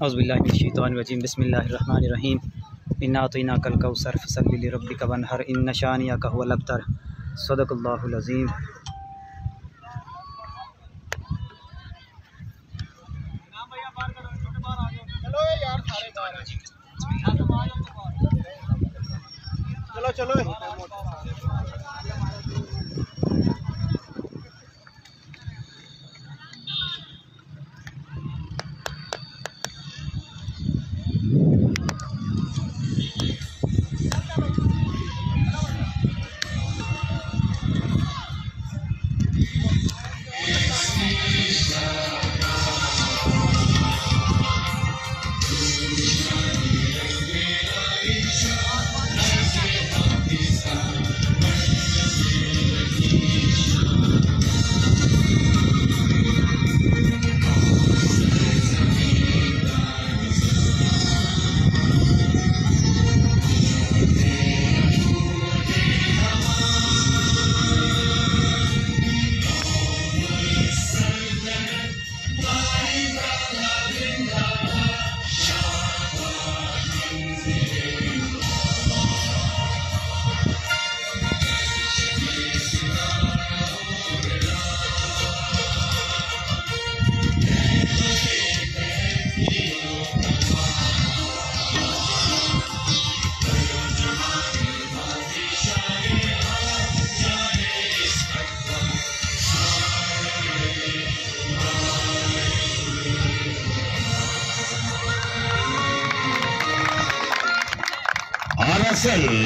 औज़ुबिल्लाहि मिनश्शैतानिर्रजीम बिस्मिल्लाहिर्रहमानिर्रहीम इन्ना अतैना कल कौसर फसल्लि लिरब्बिका वन्हर इन्न शानिअका हुवल अब्तर सदक़ल्लाहुल अज़ीम। चलो चलो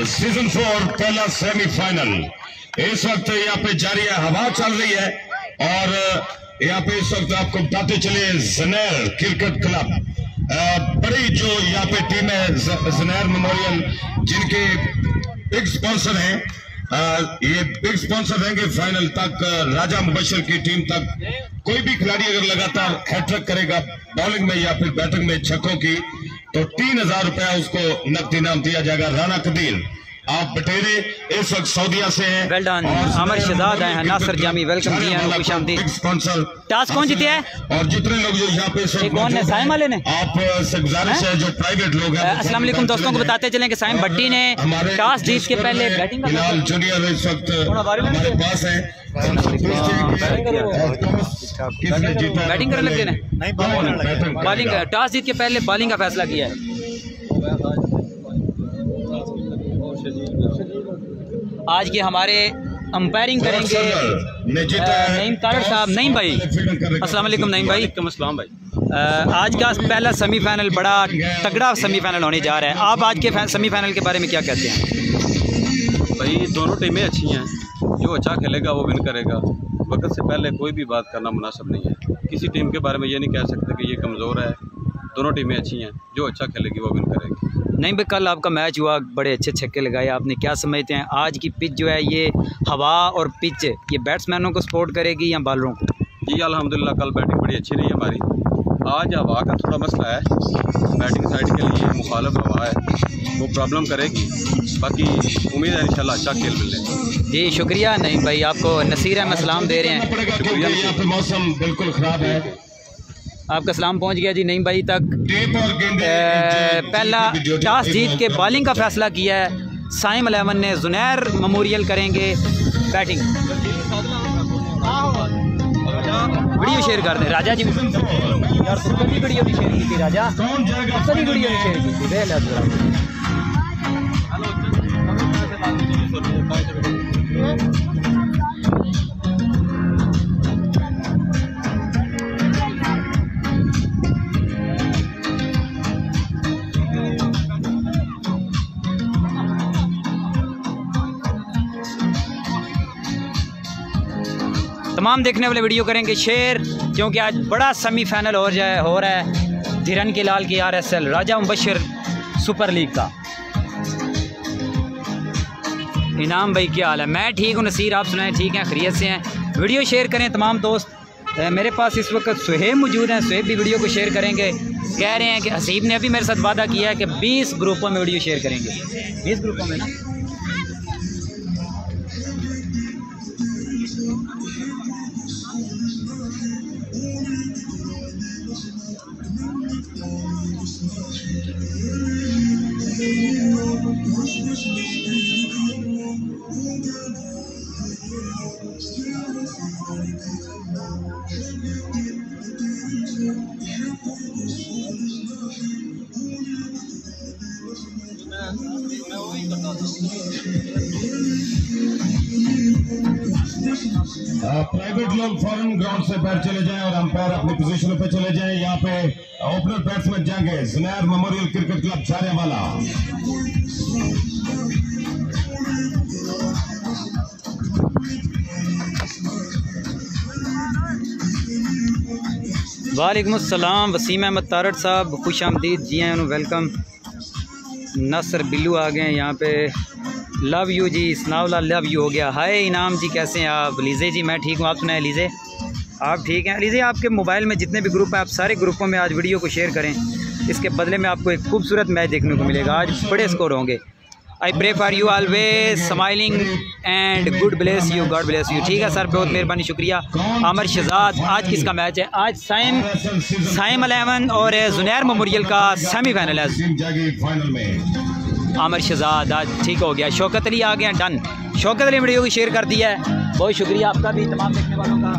सीजन 4 पहला सेमीफाइनल इस वक्त यहाँ पे जारी है, हवा चल रही है और यहाँ पे इस वक्त आपको बताते चले ज़ुनैर क्रिकेट क्लब बड़ी जो यहाँ पे टीम है ज़ुनैर मेमोरियल, जिनके बिग स्पॉन्सर हैं, ये बिग स्पॉन्सर रहेंगे फाइनल तक। राजा मुबशर की टीम तक कोई भी खिलाड़ी अगर लगातार हैट्रिक करेगा बॉलिंग में या फिर बैटिंग में छक्कों की, तो 3000 रुपया उसको नकद इनाम दिया जाएगा। राना कदीर आप बटेरे इस वक्त सऊदीया से हैं। Well done. आमिर शहजाद आए हैं, नासिर जामी वेलकम जी हैं, खुशामदीद। स्पॉन्सर टास्क कौन जीते हैं? और जितने लोग जो यहाँ पे कौन है? साइम वाले ने। आप से गुजारिश है जो प्राइवेट लोग हैं। अस्सलाम वालेकुम दोस्तों को बताते चलें कि साइम भट्टी ने टॉस जीत के पहले बैटिंग फिलहाल जूनियर इस वक्त हमारे पास है। बैटिंग करने लगे ने बॉलिंग, टॉस जीत के पहले बॉलिंग का फैसला किया है। आज के हमारे अंपायरिंग करेंगे नईम तारड़ साहब। नईम भाई अस्सलाम वालेकुम। नईम भाई अस्सलाम भाई। आज का पहला सेमीफाइनल बड़ा तगड़ा सेमीफाइनल होने जा रहा है। आप आज के सेमीफाइनल के बारे में क्या कहते हैं? भाई दोनों टीमें अच्छी हैं, जो अच्छा खेलेगा वो विन करेगा। वक्त से पहले कोई भी बात करना मुनासिब नहीं है। किसी टीम के बारे में ये नहीं कह सकते कि ये कमज़ोर है। दोनों टीमें अच्छी हैं, जो अच्छा खेलेगी वो विन करेगी। नहीं भाई, कल आपका मैच हुआ, बड़े अच्छे छक्के लगाए आपने, क्या समझते हैं आज की पिच जो है, ये हवा और पिच ये बैट्समैनों को सपोर्ट करेगी या बॉलरों को? जी अल्हम्दुलिल्लाह कल बैटिंग बड़ी अच्छी रही हमारी। आज हवा का थोड़ा मसला है, बैटिंग साइड के लिए मुखालिफ हवा है, वो प्रॉब्लम करेगी। बाकी उम्मीद है इंशाल्लाह अच्छा खेल मिलेगा। जी शुक्रिया नहीं भाई, आपको नसीर अहमद सलाम दे रहे हैं। शुक्रिया। मौसम बिल्कुल ख़राब है, आपका सलाम पहुंच गया जी नईम भाई तक। पहला टॉस जीत के बॉलिंग का फैसला किया है साइम 11 ने। ज़ुनैर मेमोरियल करेंगे बैटिंग। वीडियो शेयर कर दें राजा जी यार, कभी वीडियो नहीं शेयर की थी राजा, कभी वीडियो नहीं शेयर की थी। तमाम देखने वाले वीडियो करेंगे शेयर, क्योंकि आज बड़ा सेमीफाइनल हो रहा है धीरन के लाल की RSL राजा मुबशर सुपर लीग का। इनाम भाई क्या हाल है? मैं ठीक हूँ नसीर, आप सुनाएं ठीक हैं, खैरियत से हैं? वीडियो शेयर करें तमाम दोस्त। मेरे पास इस वक्त सुहेब मौजूद हैं, सुहेब भी वीडियो को शेयर करेंगे। कह रहे हैं कि हसीब ने अभी मेरे साथ वादा किया है कि 20 ग्रुपों में वीडियो शेयर करेंगे। 20 ग्रुपों में ना प्राइवेट लोग फौरन ग्राउंड से बाहर चले जाएं और अंपायर अपनी पोजीशनों पे चले जाएं। यहाँ पे ओपनर बैट्समैन जाएंगे ज़ुनैर मेमोरियल क्रिकेट क्लब झारियावाला। वालेकुम अस्सलाम वसीम अहमद तारड़ साहब, खुश आमदीद, जी हैं, वेलकम। नसर बिल्लू आ गए हैं यहाँ पे। Love you ji, Sanaullah love you हो गया। हाय इनाम जी, कैसे हैं आप? लीजे जी मैं ठीक हूँ, आप सुनाए लीजे आप ठीक हैं? लीजे आपके मोबाइल में जितने भी ग्रुप हैं आप सारे ग्रुपों में आज वीडियो को शेयर करें, इसके बदले में आपको एक खूबसूरत मैच देखने को मिलेगा। आज बड़े स्कोर होंगे। I pray for you always smiling and good bless you, God bless you. ठीक है सर, बहुत मेहरबानी, शुक्रिया। आमिर शहजाद, आज किसका मैच है? आज साइम 11 और ज़ुनैर मेमोरियल का सेमीफाइनल है। आमिर शहजाद आज ठीक हो गया। शौकत अली आ गए हैं, डन। शौकत अली वीडियो को शेयर कर दिया है, बहुत शुक्रिया आपका भी, तमाम देखने वालों का।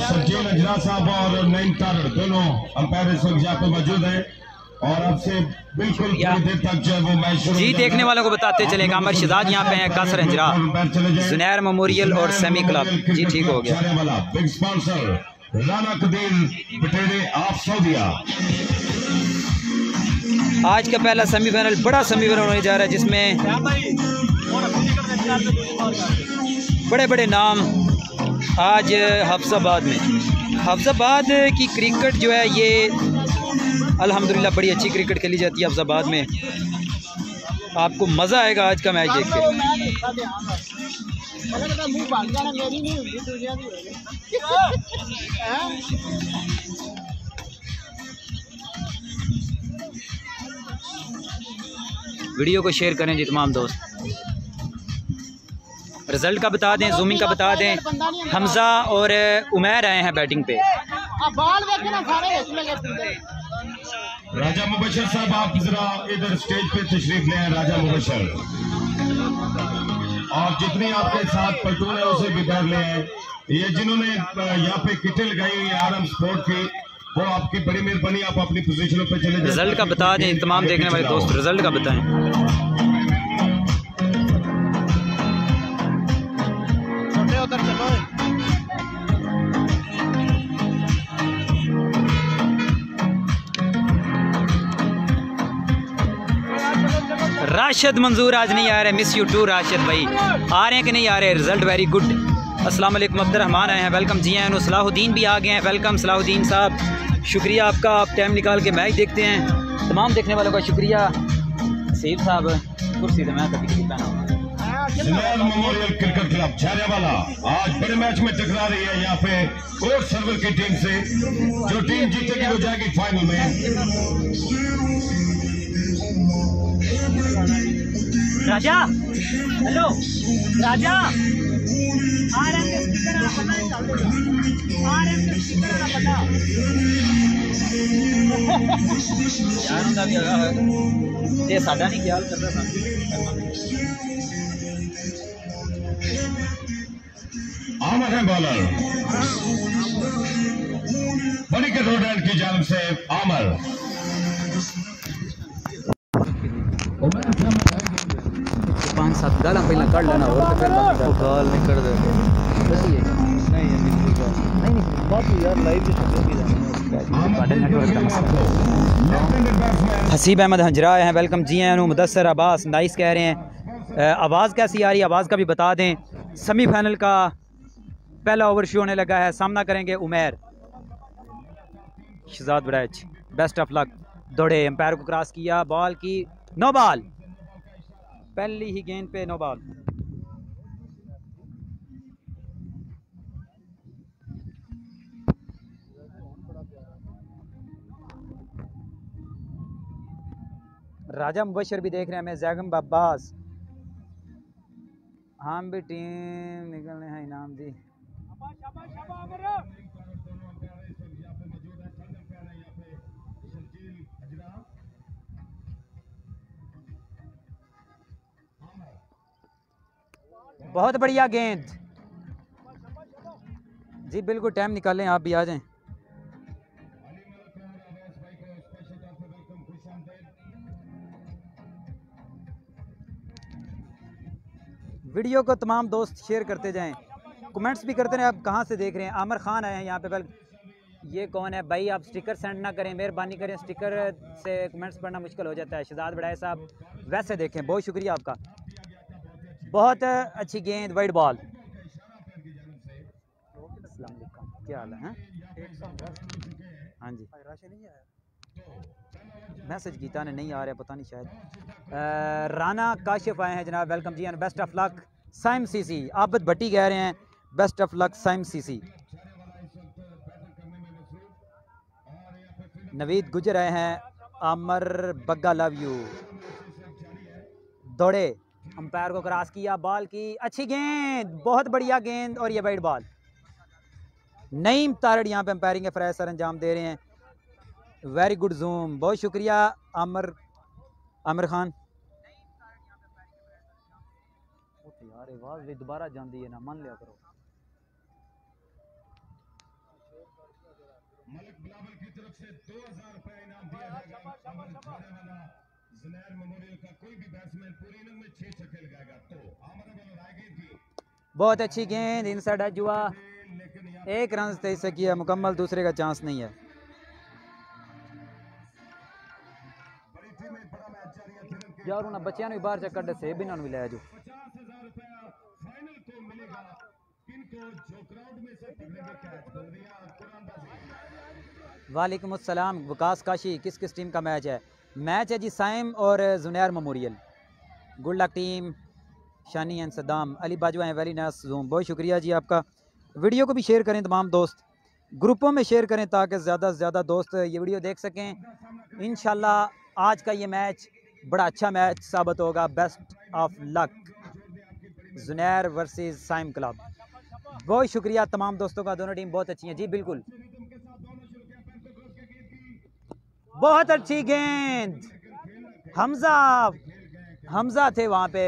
शकील अजरा साहब और नईम तारड़ दोनों अंपायर इस वक्त यहाँ पे मौजूद हैं और अब से बिल्कुल थोड़ी देर तक जो है वो मैच शुरू जी देखने वालों को बताते चलेगा। आमिर शहजाद यहाँ पे हैं, कासर अंजरा, ज़ुनैर मेमोरियल और सेमी क्लब। जी ठीक हो गया। Big sponsor Rana Qadeer Batere of Saudia. आज का पहला सेमीफाइनल बड़ा सेमीफाइनल होने जा रहा है, जिसमें बड़े बड़े नाम आज हफ्साबाद में। हफ्साबाद की क्रिकेट जो है ये अल्हम्दुलिल्लाह बड़ी अच्छी क्रिकेट खेली जाती है हफ्साबाद में। आपको मज़ा आएगा आज का मैच देख के। वीडियो को शेयर करें जी तमाम दोस्त। रिजल्ट का बता दें, जूमिंग का बता दें। हमजा और उमैर आए हैं बैटिंग पे। राजा मुबशर साहब आप जरा इधर स्टेज पे तशरीफ ले। राजा मुबशर और जितनी आपके साथ पलटून है उसे भी बैठ ले। ये जिन्होंने यहाँ पे किटें लगाई हुई आरएम स्पोर्ट की, वो आपकी बड़ी मेहरबानी, आप अपनी पोजीशनों पे चले जाएं। रिजल्ट का बता दें तमाम देखने वाले दोस्त, रिजल्ट का बताएं। राशिद मंजूर आज नहीं आ रहे, मिस यू टू राशिद भाई। आ रहे हैं कि नहीं आ रहे? Result very good. अस्सलाम वालेकुम, अब्दुर्रहमान आए हैं, वेलकम। जी हैं, सलाहुद्दीन भी आ गए हैं, वेलकम सलाहुद्दीन साहब, शुक्रिया आपका, आप टाइम निकाल के मैच देखते हैं। तमाम देखने वालों का शुक्रिया। सईद साहब कुर्सी से मैं कभी मेमोरियल क्रिकेट क्लब झारियावाला आज बड़े मैच में टकरा रही है यहाँ पे कोर्ट सर्वर की टीम से। जो टीम जीतेगी वो जाएगी फाइनल में। राजा, हेलो राजा, ये साडा नहीं ख्याल कर रहा था। आमर है बॉलर बड़ी के रोड एंड की जानिब से आमर। पाँच सात गाल पहले कर लेना और तो फिर गाल नहीं कर दे। नहीं बाकी यार लाइव हसीब अहमद हंजरा हैं, वेलकम। जी हैं, मुदस्सर अब्बास नाइस कह रहे हैं। आवाज़ कैसी आ रही है? आवाज़ का भी बता दें। सेमीफाइनल का पहला ओवर शुरू होने लगा है। सामना करेंगे Umair. Shahzad बड़ैच, best of luck. दौड़े, एम्पायर को क्रॉस किया, बॉल की नो बॉल, पहली ही गेंद पे नो बॉल। राजा मुबशर भी देख रहे हैं हमें, जैगम अब्बास, हम भी टीम निकलने हैं इनाम दी। बहुत बढ़िया गेंद जी, बिल्कुल टाइम निकालें, आप भी आ जाएं। वीडियो को तमाम दोस्त शेयर करते जाएं, कमेंट्स भी करते रहें। आप कहाँ से देख रहे हैं? आमिर खान आए हैं यहाँ पे। बल ये कौन है भाई? आप स्टिकर सेंड ना करें, मेहरबानी करें, स्टिकर से कमेंट्स पढ़ना मुश्किल हो जाता है। शहजाद बड़ाई साहब वैसे देखें, बहुत शुक्रिया आपका। बहुत अच्छी गेंद, वाइड बॉल। अस्सलाम वालेकुम, क्या हाल है? हाँ जी, मैसेज गीता ने नहीं आ रहा, पता नहीं शायद। राना काशिफ आए हैं जनाब, वेलकम जी, best of luck Saim CC. Abid Bhatti कह रहे हैं best of luck Saim CC. Naveed Gujjar आए हैं, आमर बग्गा लव यू। दौड़े, अंपायर को क्रॉस किया, बॉल की अच्छी गेंद, बहुत बढ़िया गेंद, और ये वाइड बॉल। नईम तारड़ यहाँ पे अंपायरिंग के फ़राइज़ सर अंजाम दे रहे हैं। वेरी गुड जूम, बहुत शुक्रिया आमिर खान। यार आवाज़ भी दोबारा जाती है ना, मान लिया करो। मलिक बिलावल की तरफ से 2000 रुपए इनाम दिया जाएगा। ज़ुनैर मेमोरियल का कोई भी बैट्समैन पूरी इनिंग में 6 छक्के लगाएगा तो आमर बॉलर आएगी। बहुत अच्छी गेंद, इनसाइड एज हुआ, 1 रन तेज से किया मुकम्मल, दूसरे का चांस नहीं है। यार उन्हें बच्चों ने भी बाहर चक्कर दे से भी ना मिलाया जो। 50,000 रुपया फाइनल को मिलेगा किनको जो क्राउड में से पकड़ेंगे कैच। बल्दिया कुरानबाजी। वालेकुम अस्सलाम विकास काशी, किस किस टीम का मैच है? मैच है जी साइम और Zunair memorial. Good luck team. Shani and Saddam, Ali Bajwa हैं, वेरी नाइस जूम, बहुत शुक्रिया जी आपका। वीडियो को भी शेयर करें, तमाम दोस्त ग्रुपों में शेयर करें ताकि ज़्यादा से ज़्यादा दोस्त ये वीडियो देख सकें। इंशाल्लाह आज का ये मैच बड़ा अच्छा मैच साबित होगा। Best of luck Zunair versus Saim club. बहुत शुक्रिया तमाम दोस्तों का, दोनों टीम बहुत अच्छी हैं जी। बिल्कुल, बहुत अच्छी गेंद, हमजा थे वहाँ पे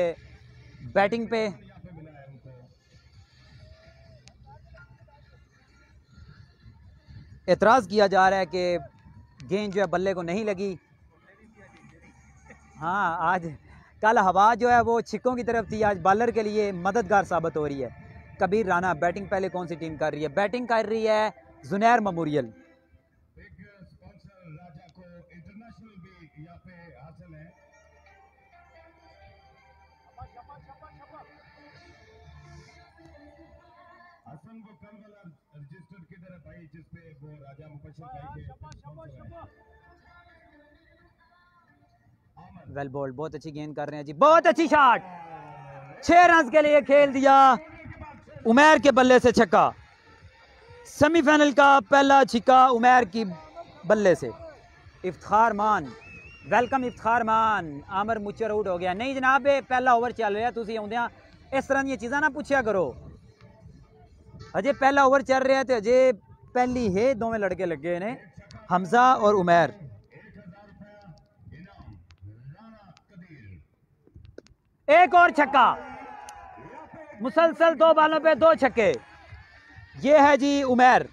बैटिंग पे। एतराज़ किया जा रहा है कि गेंद जो है बल्ले को नहीं लगी। हाँ, आज कल हवा जो है वो छिक्कों की तरफ थी, आज बॉलर के लिए मददगार साबित हो रही है। कबीर राना, बैटिंग पहले कौन सी टीम कर रही है? बैटिंग कर रही है ज़ुनैर मेमोरियल। वेल बॉल्ड, बहुत अच्छी गेंद कर रहे हैं जी, बहुत अच्छी शॉट, 6 रन के लिए खेल दिया। उमैर के बल्ले से छक्का, सेमीफाइनल का पहला छक्का उमैर की बल्ले से। इफ्तिखार मान, वेलकम इफ्तिखार मान। आमर मुचर आउट हो गया। नहीं जनाब, पहला ओवर चल रहा, तुम आउंदियां इस तरह दी चीज़ां ना पूछा करो। अजे पहला ओवर चल रहा है तो अजे पहली है दोवें लड़के लगे ने, हमजा और उमैर। एक और छक्का, मुसलसल 2 बालों पे 2 छक्के। ये है जी उमैर।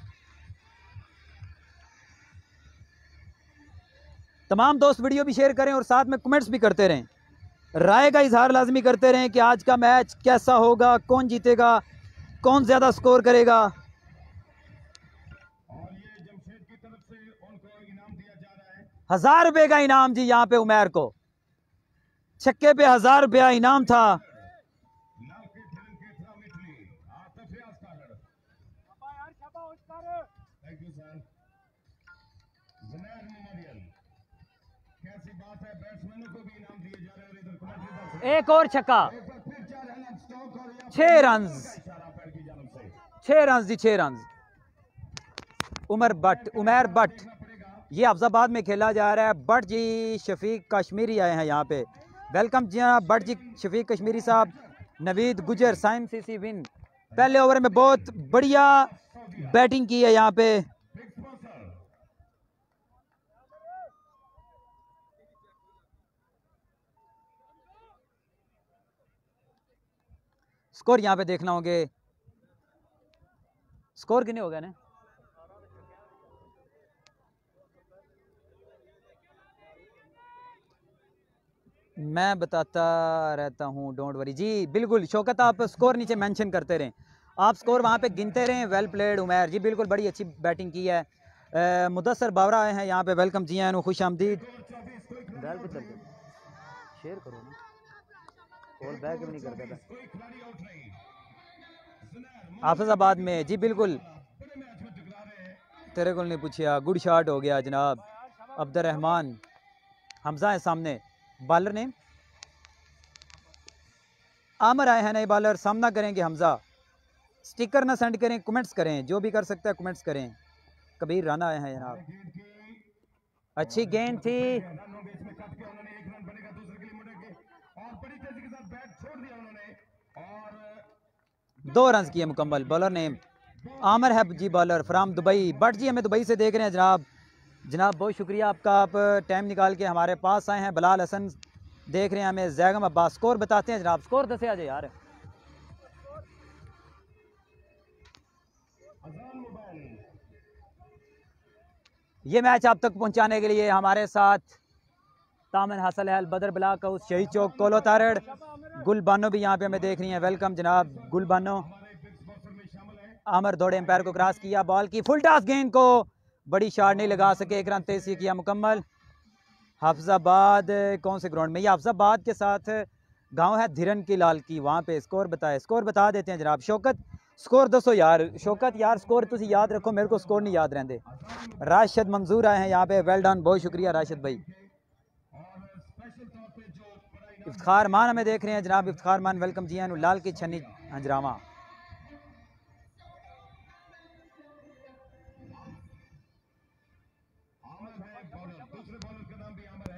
तमाम दोस्त वीडियो भी शेयर करें और साथ में कमेंट्स भी करते रहें, राय का इजहार लाजमी करते रहें कि आज का मैच कैसा होगा, कौन जीतेगा, कौन ज्यादा स्कोर करेगा। और ये जमशेद की तरफ से उनको इनाम दिया जा रहा है 1000 रुपए का इनाम जी। यहाँ पे उमैर को छक्के पे 1000 रुपया इनाम था। Thank you sir. Zunair memorial, कैसी बात है, बैट्समैनों को भी इनाम दिए जा रहे हैं। इधर कमेंट्री एक और छक्का, पर फिर 4 रन स्टॉक और यहाँ 6 रन, इशारा पैर की जानिब से 6 रन जी, 6 रन। उमर भट्ट, ये अफजाबाद में खेला जा रहा है। भट्ट जी शफीक कश्मीरी आए हैं यहाँ पे, वेलकम जी हाँ भट्ट जी, शफीक कश्मीरी साहब। नवीद गुजर, साइम सीसी विन, पहले ओवर में बहुत बढ़िया बैटिंग की है यहाँ पे। स्कोर यहाँ पे देखना होंगे, स्कोर कितने हो गए ना? मैं बताता रहता हूँ, डोंट वरी जी। बिल्कुल शौकत, आप स्कोर नीचे मेंशन करते रहें, आप स्कोर वहाँ पे गिनते रहें। वेल प्लेड उमैर जी, बिल्कुल बड़ी अच्छी बैटिंग की है। मुदस्सर बावरा आए हैं यहाँ पे, वेलकम जी हैं, खुश आमदीद। शेयर करो ना, कॉल बैक भी नहीं करता था। हाफिजाबाद में जी, बिल्कुल तेरे को नहीं पूछा, गुड शॉट हो गया जनाब। अब्दुर्रहमान हमजा है सामने, बॉलर ने आमर आए हैं नए बॉलर, सामना करेंगे हमजा। स्टिकर ना सेंड करें, कमेंट्स करें, जो भी कर सकता है कमेंट्स करें। कबीर राना आए हैं जनाब, अच्छी गेंद थी, 2 रन किए मुकम्मल। बॉलर ने आमर है जी, बॉलर फ्राम दुबई। बट जी हमें दुबई से देख रहे हैं जनाब, जनाब बहुत शुक्रिया आपका, आप टाइम निकाल के हमारे पास आए हैं। बिलाल हसन देख रहे हैं हमें, जैगम अब्बास। स्कोर बताते हैं जनाब, स्कोर दसे आ जाए यार। ये मैच आप तक पहुंचाने के लिए हमारे साथ तामन हासिल है, बदर ब्लाक हाउस, शहीद चौक, कोलो तारड़। गुल बानो भी यहाँ पे हमें देख रही हैं, वेलकम जनाब गुल बानो। आमर दौड़े, एम्पायर को क्रॉस किया, बॉल की फुल टॉस, गेंद को बड़ी शॉट नहीं लगा सके, 1 रन तेजी किया मुकम्मल। हाफिजाबाद कौन से ग्राउंड में? ये हाफिजाबाद के साथ गांव है धीरन की लाल की, वहाँ पे। स्कोर बताए, स्कोर बता देते हैं जनाब। शौकत स्कोर दसो यार, शौकत यार स्कोर तुम याद रखो, मेरे को स्कोर नहीं याद रहते। राशिद मंजूर आए हैं यहाँ पे, वेल डन, बहुत शुक्रिया राशिद भाई। इफ्तिखार मान हमें देख रहे हैं जनाब, इफ्तिखार मान वेलकम जी हैं, लाल की छन्नी हंजरामा।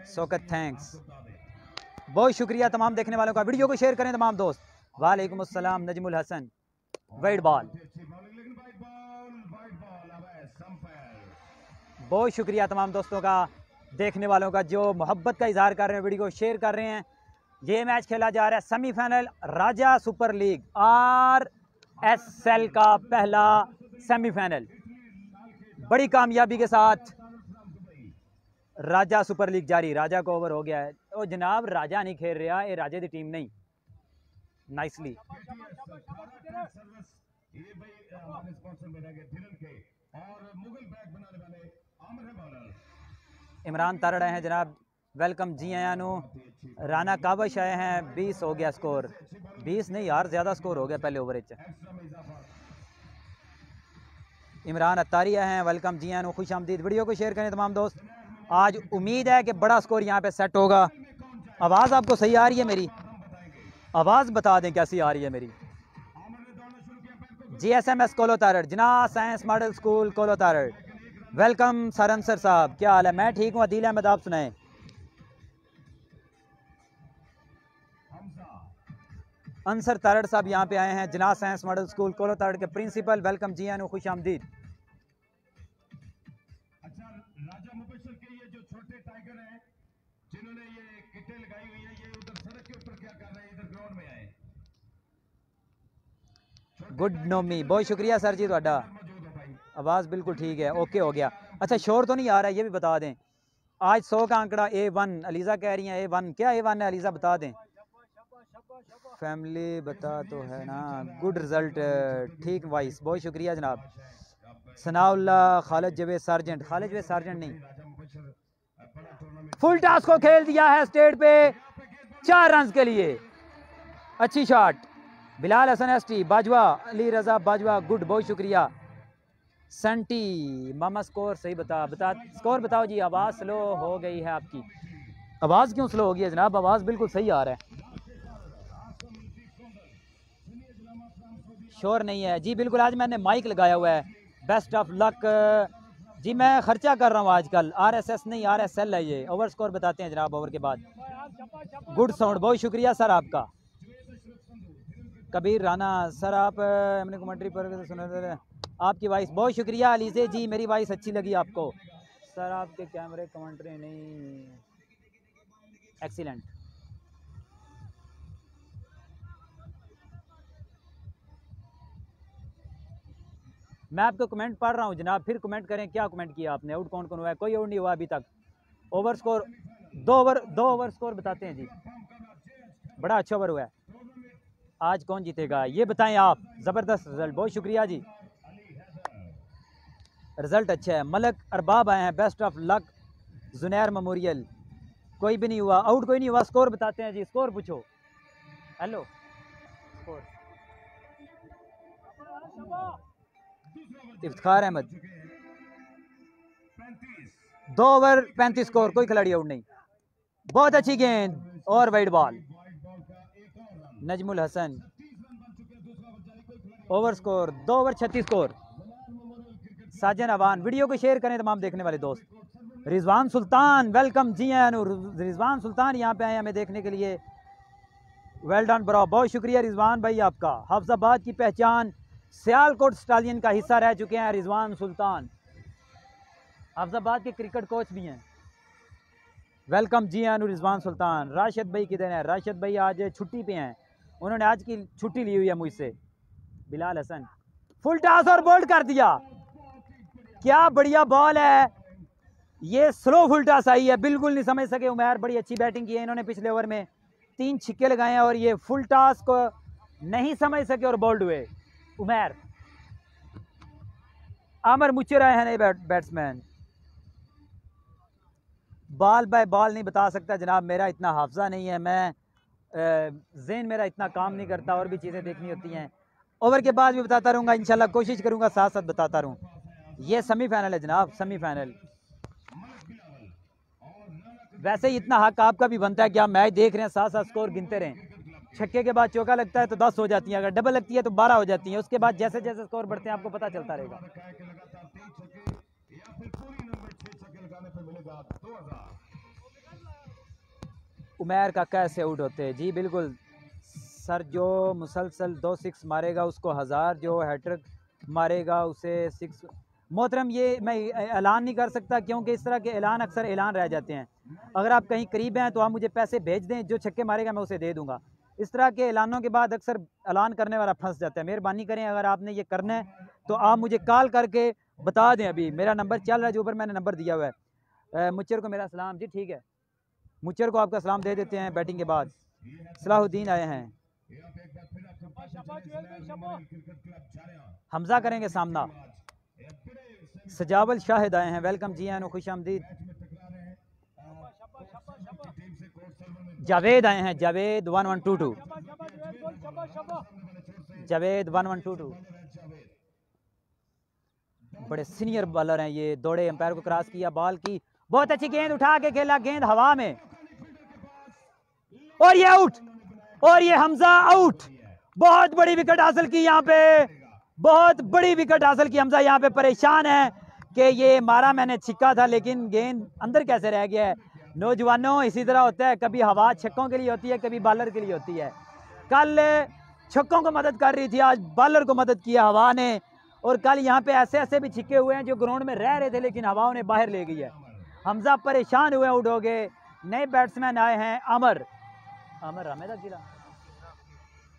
शौकत थैंक्स, बहुत शुक्रिया तमाम देखने वालों का। वीडियो को शेयर करें तमाम दोस्त। वालेकुम अस्सलाम नजमुल हसन, वाइड बॉल, बहुत शुक्रिया तमाम दोस्तों का, देखने वालों का जो मोहब्बत का इजहार कर रहे हैं, वीडियो को शेयर कर रहे हैं। ये मैच खेला जा रहा है सेमीफाइनल राजा सुपर लीग RSL का पहला सेमीफाइनल, बड़ी कामयाबी के साथ राजा सुपर लीग जारी। राजा को ओवर हो गया है, ओ जनाब राजा नहीं खेल रहा, ये राजे की टीम नहीं। नाइसली इमरान तारड़ आए हैं जनाब, वेलकम जी आया नु। राना काबश आए हैं, 20 हो गया स्कोर, 20 नहीं यार ज़्यादा स्कोर हो गया पहले ओवर च। इमरान अत्तारी आए हैं, वेलकम जी आया नु, खुश आमदीद। वीडियो को शेयर करें तमाम दोस्त। आज उम्मीद है कि बड़ा स्कोर यहाँ पे सेट होगा। आवाज़ आपको सही आ रही है मेरी? आवाज़ बता दें कैसी आ रही है मेरी। GSMS कोलो तारड़, जना साइंस मॉडल स्कूल कोलो तारड़, वेलकम सर अंसर साहब, क्या हाल है? मैं ठीक हूँ, अदील अहमद, आप सुनाएं। अंसर तारड़ साहब यहाँ पे आए हैं, जना साइंस मॉडल स्कूल कोलो तारड़ के प्रिंसिपल, वेलकम जी आनु, खुश आमदीद। गुड नोमी, बहुत शुक्रिया सर जी ਤੁਹਾਡਾ। आवाज़ बिल्कुल ठीक है, ओके हो गया। अच्छा शोर तो नहीं आ रहा है, ये भी बता दें। आज 100 का आंकड़ा A1, अलीज़ा कह रही हैं A1, क्या A1 है अलीज़ा बता दें। फैमिली बता तो है ना, गुड रिजल्ट, ठीक वाइस, बहुत शुक्रिया जनाब। सनाउल्ला खालिद जवेद सार्जेंट, खालिद जवेद सार्जेंट नहीं, फुल टॉस को खेल दिया है स्टेट पे 4 रन के लिए, अच्छी शॉट। बिलाल हसन ST बाजवा, अली रजा बाजवा, गुड, बहुत शुक्रिया। सेंटी मामा स्कोर सही बता स्कोर बताओ जी। आवाज़ स्लो हो गई है आपकी। आवाज़ क्यों स्लो हो गई है जनाब? आवाज़ बिल्कुल सही आ रहा है, शोर नहीं है जी। बिल्कुल आज मैंने माइक लगाया हुआ है। बेस्ट ऑफ लक जी। मैं खर्चा कर रहा हूँ आजकल, RSS नहीं RSL है ये। ओवर स्कोर बताते हैं जनाब ओवर के बाद। गुड साउंड, बहुत शुक्रिया सर आपका। कबीर राना सर आप हमने कमेंट्री पर सुना आपकी वॉइस, बहुत शुक्रिया अलीजे जी, मेरी वॉइस अच्छी लगी आपको। सर आपके कैमरे कमेंट्री नहीं एक्सीलेंट। मैं आपको कमेंट पढ़ रहा हूँ जनाब, फिर कमेंट करें क्या कमेंट किया आपने। आउट कौन कौन हुआ है? कोई आउट नहीं हुआ अभी तक। ओवर स्कोर दो ओवर स्कोर बताते हैं जी। बड़ा अच्छा ओवर हुआ है। आज कौन जीतेगा ये बताएं आप। ज़बरदस्त रिजल्ट, बहुत शुक्रिया जी, रिजल्ट अच्छा है। मलक अरबाब आए हैं, बेस्ट ऑफ लक। जुनैर मेमोरियल कोई भी नहीं हुआ, आउट कोई नहीं हुआ। स्कोर बताते हैं जी, स्कोर पूछो। Hello score. Iftikhar Ahmed 2 over 35 score, कोई खिलाड़ी आउट नहीं। बहुत अच्छी गेंद और wide ball. Najmul Hasan over score 2 over 36 score. Sajan Awan video को शेयर करें तमाम देखने वाले दोस्त। रिजवान सुल्तान वेलकम जी हैं। रिजवान सुल्तान यहाँ पे आए हमें देखने के लिए। वेल डन ब्रो, बहुत शुक्रिया रिजवान भाई आपका। हाफिजाबाद की पहचान सियालकोट स्टालियन का हिस्सा रह चुके हैं रिजवान सुल्तान। हाफिजाबाद के क्रिकेट कोच भी हैं। वेलकम जी हैं रिजवान सुल्तान। राशिद भाई किधर हैं? राशिद भाई आज छुट्टी पे हैं, उन्होंने आज की छुट्टी ली हुई है मुझसे। बिलाल हसन फुल टॉस और बोल्ड कर दिया। क्या बढ़िया बॉल है ये। स्लो फुल टॉस आई है, बिल्कुल नहीं समझ सके उमैर। बड़ी अच्छी बैटिंग की है इन्होंने पिछले ओवर में, 3 छिक्के लगाए हैं और ये फुल टॉस को नहीं समझ सके और बोल्ड हुए उमैर। आमर मुचर आए हैं नए बैट्समैन। बॉल बाय बॉल नहीं बता सकता जनाब, मेरा इतना हाफजा नहीं है, मैं ज़हन मेरा इतना काम नहीं करता, और भी चीज़ें देखनी होती हैं। ओवर के बाद भी बताता रहूँगा इंशाल्लाह, कोशिश करूँगा साथ साथ बताता रहूँ। ये सेमीफाइनल है जनाब, सेमीफाइनल। वैसे ही इतना हक आपका भी बनता है कि आप मैच देख रहे हैं साथ साथ स्कोर गिनते रहें। छक्के के बाद चौका लगता है तो 10 हो जाती है, अगर डबल लगती है तो 12 हो जाती है। उसके बाद जैसे जैसे स्कोर बढ़ते हैं आपको पता चलता रहेगा। उमैर का कैसे आउट होते हैं जी? बिल्कुल सर, जो मुसलसल 2 6 मारेगा उसको 1000, जो हैट्रिक मारेगा उसे 6। मोहतरम ये मैं ऐलान नहीं कर सकता क्योंकि इस तरह के ऐलान अक्सर ऐलान रह जाते हैं। अगर आप कहीं करीब हैं तो आप मुझे पैसे भेज दें, जो छक्के मारेगा मैं उसे दे दूंगा। इस तरह के ऐलानों के बाद अक्सर ऐलान करने वाला फंस जाता है। मेहरबानी करें, अगर आपने ये करना है तो आप मुझे कॉल करके बता दें। अभी मेरा नंबर चल रहा है, जो ऊपर मैंने नंबर दिया हुआ है। मुच्चर को मेरा सलाम जी, ठीक है, मुच्चर को आपका सलाम दे देते हैं। बैटिंग के बाद सलाहुद्दीन आए हैं, हमजा करेंगे सामना। सजावल शाहिद आए हैं, वेलकम जी हैं, खुश आमदीद। जावेद आए हैं, जावेद 1122, जावेद 1122 बड़े सीनियर बॉलर हैं ये। दौड़े, एम्पायर को क्रॉस किया, बॉल की बहुत अच्छी गेंद, उठा के खेला, गेंद हवा में और ये आउट, और ये हमजा आउट। बहुत बड़ी विकेट हासिल की यहाँ पे, बहुत बड़ी विकेट हासिल की। हमजा यहाँ पे परेशान है कि ये मारा मैंने छिक्का था लेकिन गेंद अंदर कैसे रह गया है। नौजवानों इसी तरह होता है, कभी हवा छक्कों के लिए होती है, कभी बॉलर के लिए होती है। कल छक्कों को मदद कर रही थी, आज बॉलर को मदद किया हवा ने। और कल यहाँ पे ऐसे ऐसे भी छिक्के हुए हैं जो ग्राउंड में रह रहे थे लेकिन हवाओं ने बाहर ले गई है। हमजा परेशान हुए, आउट हो गए। नए बैट्समैन आए हैं, आमर रामेदा किला,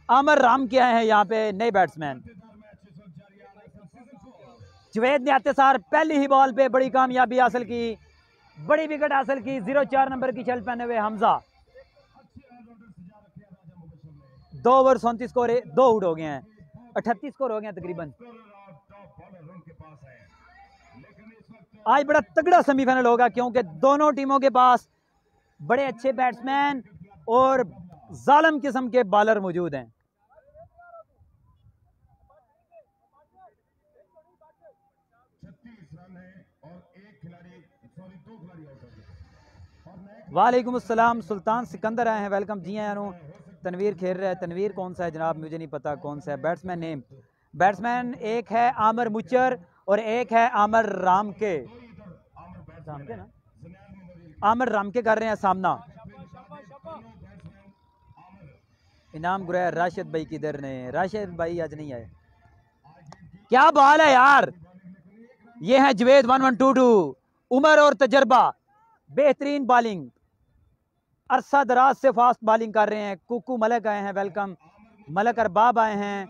आमर राम के आए हैं यहाँ पे नए बैट्समैन। जुवैद ने आते सार पहली ही बॉल पे बड़ी कामयाबी हासिल की, बड़ी विकेट हासिल की। 0-4 नंबर की शर्ट पहने हुए हमजा। 2 ओवर 37 स्कोर, 2 आउट हो गए हैं, 38 स्कोर हो गए हैं तकरीबन। आज बड़ा तगड़ा सेमीफाइनल होगा क्योंकि दोनों टीमों के पास बड़े अच्छे बैट्समैन और जालिम किस्म के बॉलर मौजूद हैं। वालेकुम अस्सलाम। सुल्तान सिकंदर आए हैं, वेलकम जी आया। तनवीर खेल रहा है, तनवीर कौन सा है जनाब, मुझे नहीं पता कौन सा है। बैट्समैन नेम, बैट्समैन एक है आमिर मुचर और एक है आमिर रामके ना, आमिर रामके कर रहे हैं सामना। इनाम गुरैर राशिद भाई किधर ने, राशिद भाई आज नहीं आए। क्या बॉल है यार, ये है जवेद 1122, उमर और तजर्बा, बेहतरीन बॉलिंग, अरसा दराज से फास्ट बॉलिंग कर रहे हैं। कुकू मलक आए हैं, वेलकम। मलक अरबाब आए हैं,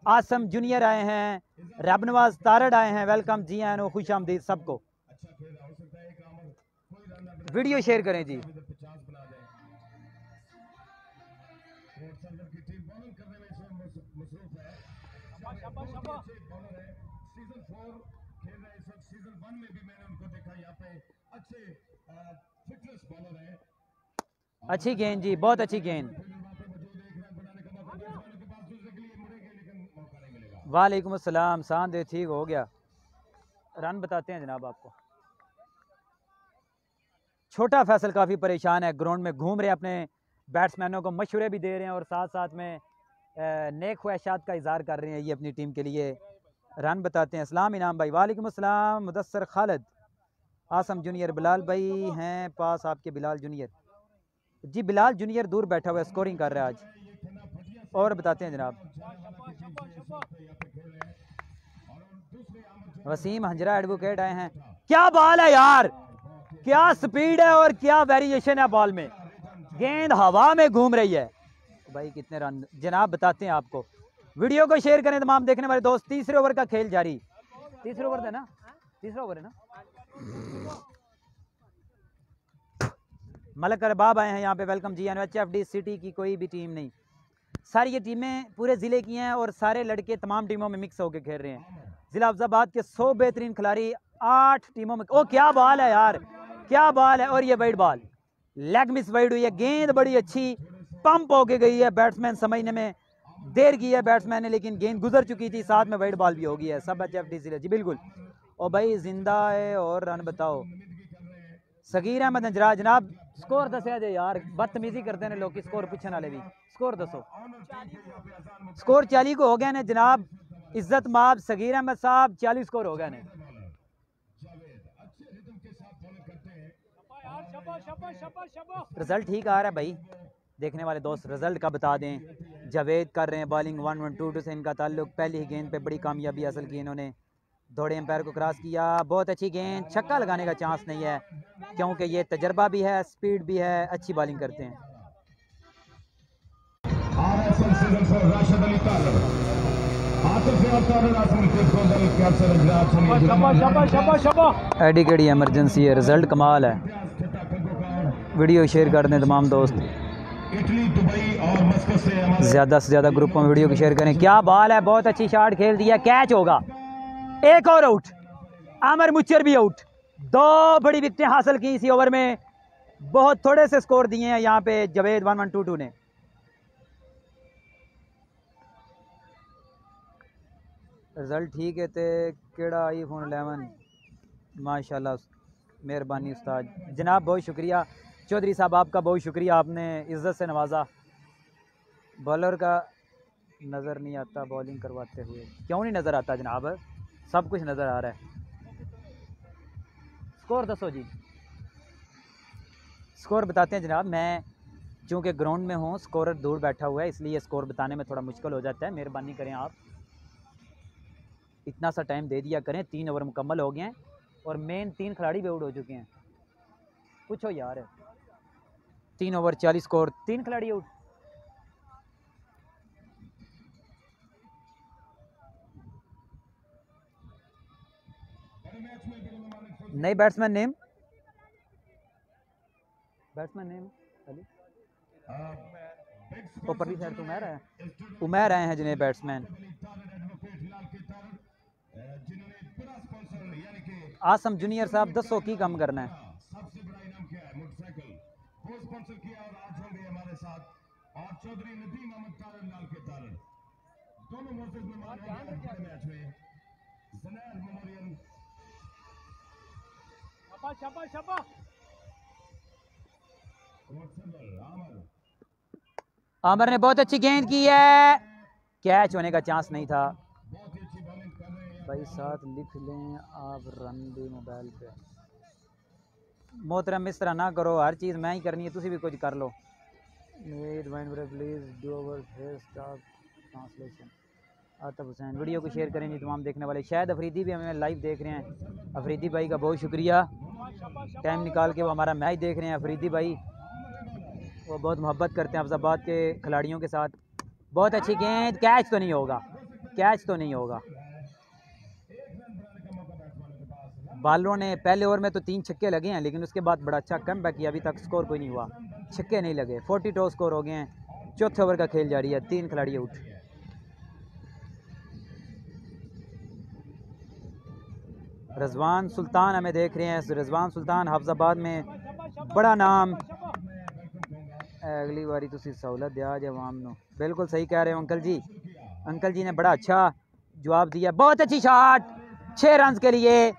आसम जूनियर आए हैं, रबनवाज तारड़ आए हैं, वेलकम जी आए, खुश आमदीद सबको। वीडियो शेयर करें जी। अच्छी गेंद जी, बहुत अच्छी गेंद। वालेकुम अस्सलाम, शान दे, ठीक हो गया। रन बताते हैं जनाब आपको। छोटा फैसल काफ़ी परेशान है, ग्राउंड में घूम रहे हैं, अपने बैट्समैनों को मशवरे भी दे रहे हैं और साथ साथ में नेक ख्वाहिशात का इज़हार कर रहे हैं ये अपनी टीम के लिए। रन बताते हैं। अस्सलाम इनाम भाई, वालेकुम अस्सलाम। मुदस्सर खालिद, आसम जूनियर, बिलाल भाई हैं पास आपके, बिलाल जूनियर जी, बिलाल जूनियर दूर बैठा हुआ है, स्कोरिंग कर रहा है आज। और बताते हैं जनाब। वसीम हंजरा एडवोकेट आए हैं। क्या बॉल है यार, क्या स्पीड है और क्या वेरिएशन है बॉल में, गेंद हवा में घूम रही है भाई। कितने रन जनाब बताते हैं आपको। वीडियो को शेयर करें तमाम देखने वाले दोस्त। तीसरे ओवर का खेल जारी, तीसरे ओवर है ना, तीसरा ओवर है ना। मलक अरबाब आए हैं यहाँ पे, वेलकम जी। HFD सिटी की कोई भी टीम नहीं, सारी ये टीमें पूरे ज़िले की हैं और सारे लड़के तमाम टीमों में मिक्स होकर खेल रहे हैं। ज़िला अफजाबाद के 100 बेहतरीन खिलाड़ी 8 टीमों में। ओ क्या बॉल है यार, क्या बॉल है। और ये wide ball, leg miss wide हुई है, गेंद बड़ी अच्छी पंप होके गई है। बैट्समैन समझने में देर की है बैट्समैन ने, लेकिन गेंद गुजर चुकी थी, साथ में वाइड बॉल भी हो गई है। सब HFD ज़िले जी बिल्कुल। और भाई जिंदा है। और रन बताओ। सगीर अहमद अंजरा जनाब, स्कोर दसिया जे यार, बदतमीजी करते हैं लोग, स्कोर पूछने वाले भी। स्कोर दसो। स्कोर 40 को हो गया ने जनाब। इज्जत माब सगीर अहमद साहब, 40 स्कोर हो गया ने। रिजल्ट ठीक आ रहा है भाई, देखने वाले दोस्त रिजल्ट का बता दें। जावेद कर रहे हैं बॉलिंग, 1122 से इनका ताल्लुक। पहली ही गेंद पे बड़ी कामयाबी हासिल की इन्होंने, दौड़े एम्पायर को क्रॉस किया, बहुत अच्छी गेंद। छक्का लगाने का चांस नहीं है क्योंकि ये तजर्बा भी है, स्पीड भी है, अच्छी बॉलिंग करते हैं। एडी केडी एमरजेंसी है, रिजल्ट कमाल है। वीडियो शेयर कर दें तमाम दोस्त, ज़्यादा से ज़्यादा ग्रुपों में वीडियो को शेयर करें। क्या बॉल है, बहुत अच्छी शॉट खेल दिया, कैच होगा। एक और आउट, आमिर मुचर भी आउट। 2 बड़ी विकेटें हासिल की इसी ओवर में, बहुत थोड़े से स्कोर दिए हैं यहाँ पे जावेद 1122 ने। रिजल्ट ठीक है ते केड़ा iPhone 11 माशाल्लाह, मेहरबानी उस्ताद जनाब, बहुत शुक्रिया। चौधरी साहब आपका बहुत शुक्रिया, आपने इज़्ज़त से नवाजा। बॉलर का नज़र नहीं आता बॉलिंग करवाते हुए, क्यों नहीं नज़र आता जनाब, सब कुछ नज़र आ रहा है। स्कोर दसो जी, स्कोर बताते हैं जनाब। मैं चूँकि ग्राउंड में हूँ, स्कोरर दूर बैठा हुआ है, इसलिए स्कोर बताने में थोड़ा मुश्किल हो जाता है। मेहरबानी करें आप, इतना सा टाइम दे दिया करें। 3 ओवर मुकम्मल हो गए हैं और मेन 3 खिलाड़ी भी आउट हो चुके हैं। पूछो यार, 3 ओवर 40 स्कोर, 3 खिलाड़ी आउट। नई बैट्समैन नेम, बैट्समैन नेम ऊपरली साइड तो उमैर आए हैं जिन्हें बैट्समैन। आसम जूनियर साहब दसो की कम करना है। आमर ने बहुत अच्छी गेंद की है, कैच होने का चांस नहीं था भाई। साथ लिख लें आप रन भी मोबाइल पे। मोहतरम इस तरह ना करो, हर चीज़ मैं ही करनी है, तुसी भी कुछ कर लो। Please do our fast translation. Atif Hussain video को शेयर करें जी तमाम देखने वाले। शायद अफरीदी भी हमें लाइव देख रहे हैं। अफरीदी भाई का बहुत शुक्रिया, टाइम निकाल के वो हमारा मैच देख रहे हैं। अफरीदी भाई वो बहुत मोहब्बत करते हैं अफजाबाद के खिलाड़ियों के साथ। बहुत अच्छी गेंद, कैच तो नहीं होगा, कैच तो नहीं होगा। बालों ने पहले ओवर में तो 3 छक्के लगे हैं, लेकिन उसके बाद बड़ा अच्छा कमबैक किया। अभी तक स्कोर कोई नहीं हुआ, छक्के नहीं लगे। 42 स्कोर हो गए हैं। चौथे ओवर का खेल जारी है, 3 खिलाड़ी आउट। रजवान सुल्तान हमें देख रहे हैं। रजवान सुल्तान हाफजाबाद में बड़ा नाम। अगली बारी तुसी सहूलत दिया जे आवाम नो। बिल्कुल सही कह रहे हो अंकल जी। अंकल जी ने बड़ा अच्छा जवाब दिया। बहुत अच्छी शॉट, 6 रन के लिए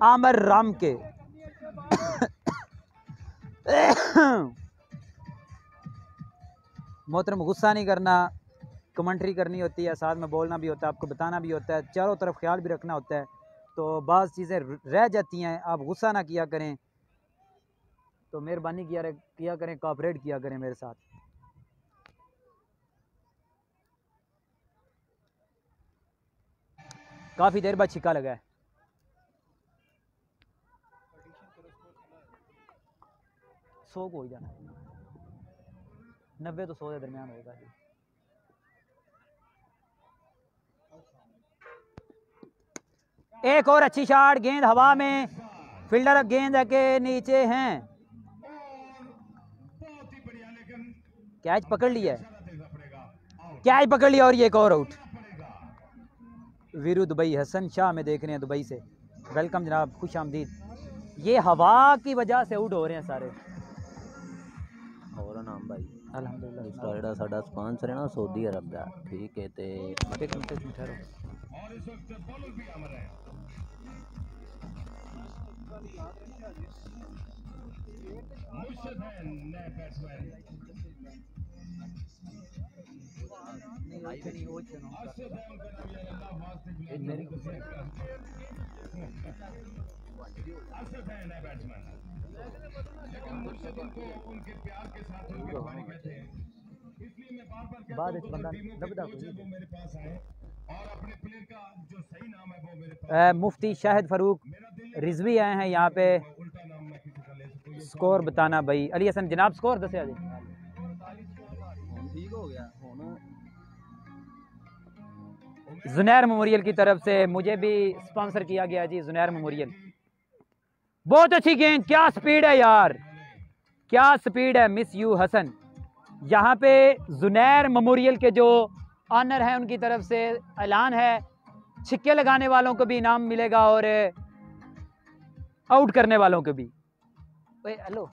आमर राम के। मोहतरम गुस्सा नहीं करना, कमेंट्री करनी होती है, साथ में बोलना भी होता है, आपको बताना भी होता है, चारों तरफ ख्याल भी रखना होता है। तो बाज़ चीज़ें रह जाती हैं, आप गुस्सा ना किया करें, तो मेहरबानी किया करें, कोऑपरेट किया करें मेरे साथ। काफ़ी देर बाद छिक्का लगा है। सौ को हो जाना, 90 तो 100 के दरमियान होगा जी। एक और अच्छी शॉट, गेंद हवा में, फील्डर गेंद के नीचे हैं, कैच पकड़ लिया, कैच पकड़ लिया और ये एक और आउट। वीरू दुबई, हसन शाह में देख रहे हैं दुबई से। वेलकम जनाब, खुश आमदीद। ये हवा की वजह से आउट हो रहे हैं सारे। और नाम भाई अल्हम्दुलिल्लाह इसका जेड़ा साडा स्पॉन्सर है ना सऊदी अरब का, ठीक है। ते ठहरो। बाद बंदा दबदा मुफ्ती शाहिद फारूक रिजवी आए हैं यहाँ पे। स्कोर बताना भाई। अली हसन जनाब स्कोर दस जी। ठीक हो गया। जुनैर मेमोरियल की तरफ से मुझे भी स्पॉन्सर किया गया जी, जुनैर मेमोरियल। बहुत अच्छी गेंद, क्या स्पीड है यार, क्या स्पीड है। Miss you Hasan. यहाँ पे जुनैर मेमोरियल के जो ऑनर हैं उनकी तरफ से ऐलान है, छिक्के लगाने वालों को भी इनाम मिलेगा और आउट करने वालों को भी। हेलो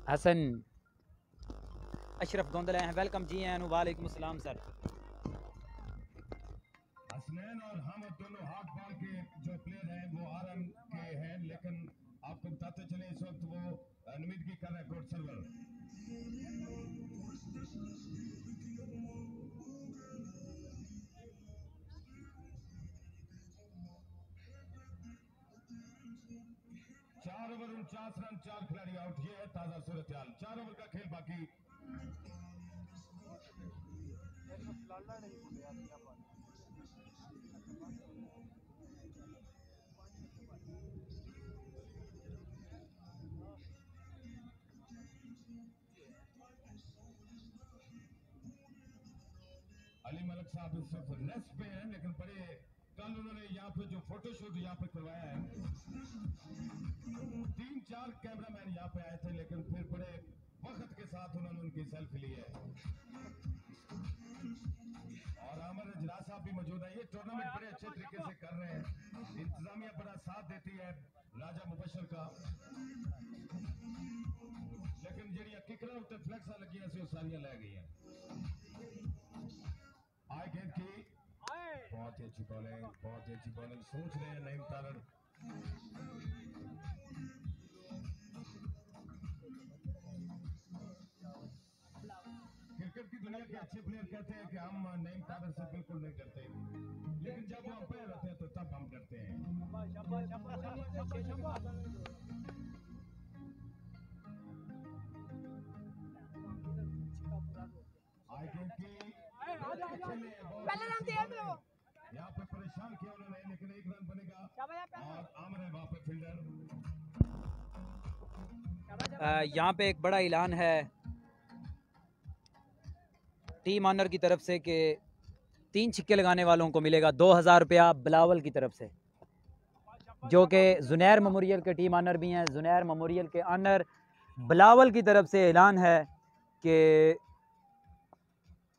हसन अशरफ गोंदले हैं, वेलकम जी हैं। वालेकुम अस्सलाम सर। हसनैन और हम दोनों हाथ बॉल के जो प्लेयर हैं वो आरएम के हैं, लेकिन आपको बताते चले इस वक्त वो नुमाइंदगी कर रहे हैं कोर्ट सर्वर। चार ओवर 49 रन, 4 खिलाड़ी आउट। ये है ताजा सूरत हाल। 4 ओवर का खेल बाकी। अली मलिक साहब इस वक्त रेस्ट पे हैं, लेकिन बड़े कल उन्होंने यहाँ पे जो फोटोशूट यहाँ पे करवाया है, 3-4 कैमरामैन यहाँ पे आए थे, लेकिन फिर बड़े वक्त के साथ उन्होंने उनकी सेल्फी ली है। और आमर इजलास साहब भी मौजूद है। ये टूर्नामेंट बड़े अच्छे तरीके से कर रहे हैं, इंतजामिया बड़ा साथ देती है राजा मुबशर का, लेकिन जी किकरा उत्ते फ्लैक्सा लगी सी सारियां लै गई हैं। बहुत ही अच्छी बॉलिंग सोच रहे हैं नईम तारड़। क्रिकेट की दुनिया के अच्छे प्लेयर कहते हैं कि हम नईम तारड़ से बिल्कुल नहीं करते, लेकिन जब वो अंपायर होते हैं तो तब हम करते हैं। यहाँ पे परेशान किया उन्होंने, लेकिन एक रन बनेगा और आमर है वहाँ पे फील्डर। यहाँ पे एक बड़ा ऐलान है टीम ऑनर की तरफ से कि 3 छिक्के लगाने वालों को मिलेगा 2000 रुपया बिलावल की तरफ से, जो कि जुनैर मेमोरियल के टीम ऑनर भी हैं। जुनैर मेमोरियल के ऑनर बिलावल की तरफ से ऐलान है कि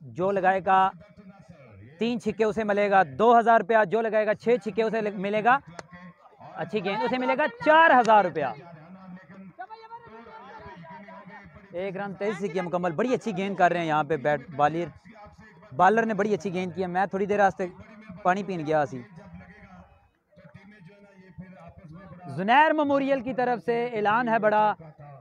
जो लगाएगा 3 छिक्के उसे मिलेगा 2000 रुपया, जो लगाएगा 6 छिक्के उसे मिलेगा, अच्छी गेंद उसे मिलेगा 4000 रुपया। 1 रन 23 सिक्के मुकम्मल। बड़ी अच्छी गेंद कर रहे हैं यहाँ पे बॉलर ने बड़ी अच्छी गेंद की है। मैं थोड़ी देर वास्ते पानी पीन गया सी। जुनैर मेमोरियल की तरफ से ऐलान है बड़ा,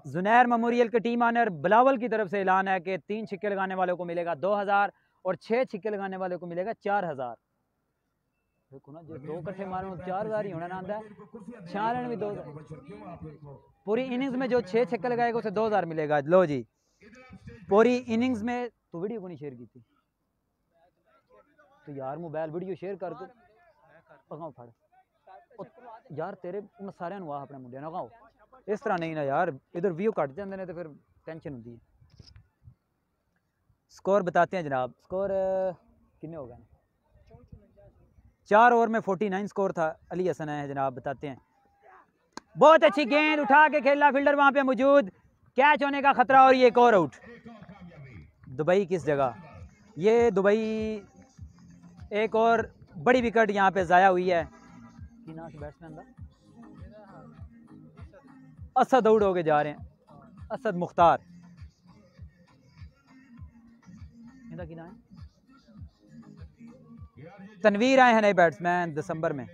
जुनैर मेमोरियल के टीम ऑनर बिलावल की तरफ से ऐलान है कि 3 छिक्के लगाने वालों को मिलेगा 2000 और 6 छिक्के लगाने वालों को मिलेगा 4000। देखो ना, जो 2 कट्ठे मारो 4000 ही होना ना आंदा है। 6 रन भी 2000, पूरी इनिंग्स में जो 6 छक्के लगाएगा उसे 2000 मिलेगा। लो जी, पूरी इनिंग्स में। तो वीडियो को नहीं शेयर की थी तो यार मोबाइल वीडियो शेयर कर दो। पकाओ फड़ यार, तेरे सारे हुआ अपने मुंडे ना खाओ, इस तरह नहीं ना यार, इधर व्यू कट जाते हैं तो फिर टेंशन होती है। स्कोर बताते हैं जनाब। स्कोर कितने हो गए? 4 ओवर में 49 स्कोर था। अली हसन है जनाब, बताते हैं। बहुत अच्छी गेंद उठा के खेला, फील्डर वहां पे मौजूद, कैच होने का खतरा और ये एक और आउट। दुबई किस जगह? ये दुबई एक और बड़ी विकेट यहाँ पे ज़ाया हुई है। बैट्समैन असद आउट होके जा रहे हैं, असद मुख्तार। तनवीर आए हैं नए बैट्समैन दिसंबर में।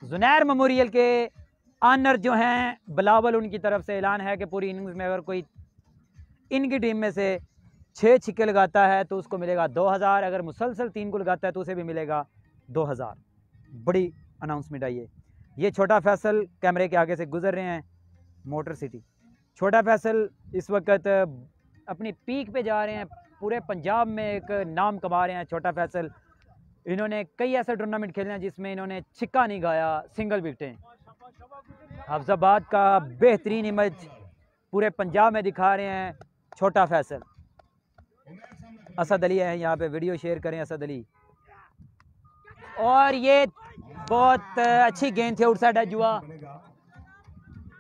जुनैर मेमोरियल के ऑनर जो हैं बिलावल, उनकी तरफ से ऐलान है कि पूरी इनिंग्स में अगर कोई इनकी टीम में से 6 छिक्के लगाता है तो उसको मिलेगा 2000, अगर मुसलसल 3 को लगाता है तो उसे भी मिलेगा 2000। बड़ी अनाउंसमेंट आई है। ये छोटा फैसल कैमरे के आगे से गुजर रहे हैं, मोटर सिटी। छोटा फैसल इस वक्त अपनी पीक पे जा रहे हैं, पूरे पंजाब में एक नाम कमा रहे हैं छोटा फैसल। इन्होंने कई ऐसे टूर्नामेंट खेले हैं जिसमें इन्होंने छिक्का नहीं गाया, सिंगल विकेटें। हफ्जाबाद का बेहतरीन इमेज पूरे पंजाब में दिखा रहे हैं छोटा फैसल। असद अली है यहाँ पे, वीडियो शेयर करें असद अली। और ये बहुत अच्छी गेंद थी, आउटसाइड एज हुआ,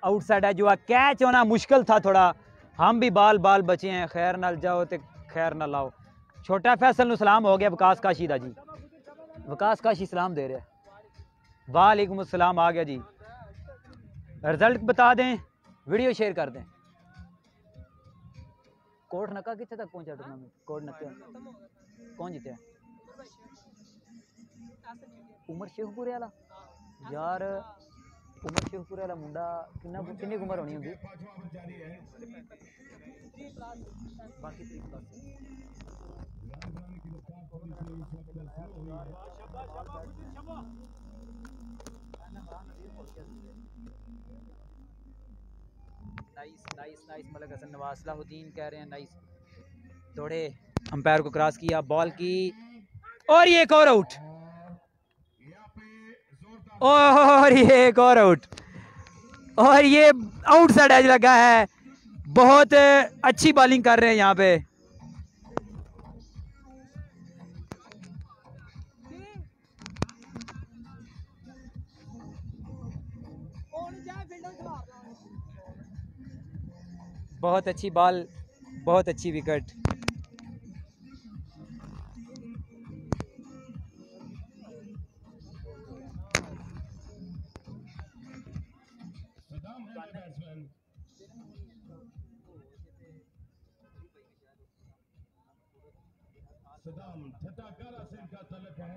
आउटसाइड एज हुआ। कैच होना मुश्किल था थोड़ा, हम भी बाल बचे हैं। खैर नाल जाओ तो खैर ना लाओ। छोटा फैसल नु सलाम हो गया विकास काशी दा जी, विकास काशी सलाम दे रहे हैं। वालेकुम अस्सलाम आ गया जी। रिजल्ट बता दें, वीडियो शेयर कर दें। कोट नक्का कितने तक पहुंचा टूर्नामेंट? कोट नक्के कौन जीते? उमर शेखपुरे वाला यार, उमर शेखपुरे वाला मुंडा किन्नी उम्र होनी होगी? बाकी 3 plus. Nice nice nice. Malik Hasan Nawaz Salahuddin कह रहे हैं नाइस। दौड़े, अंपायर को क्रॉस किया, बॉल की, और ये एक और आउट, और ये एक और आउट, और ये आउटसाइड एज लगा है। बहुत अच्छी बॉलिंग कर रहे हैं यहाँ पे। बहुत अच्छी बॉल, बहुत अच्छी विकेट। सदाम ठटाकारा से इनका तलक है।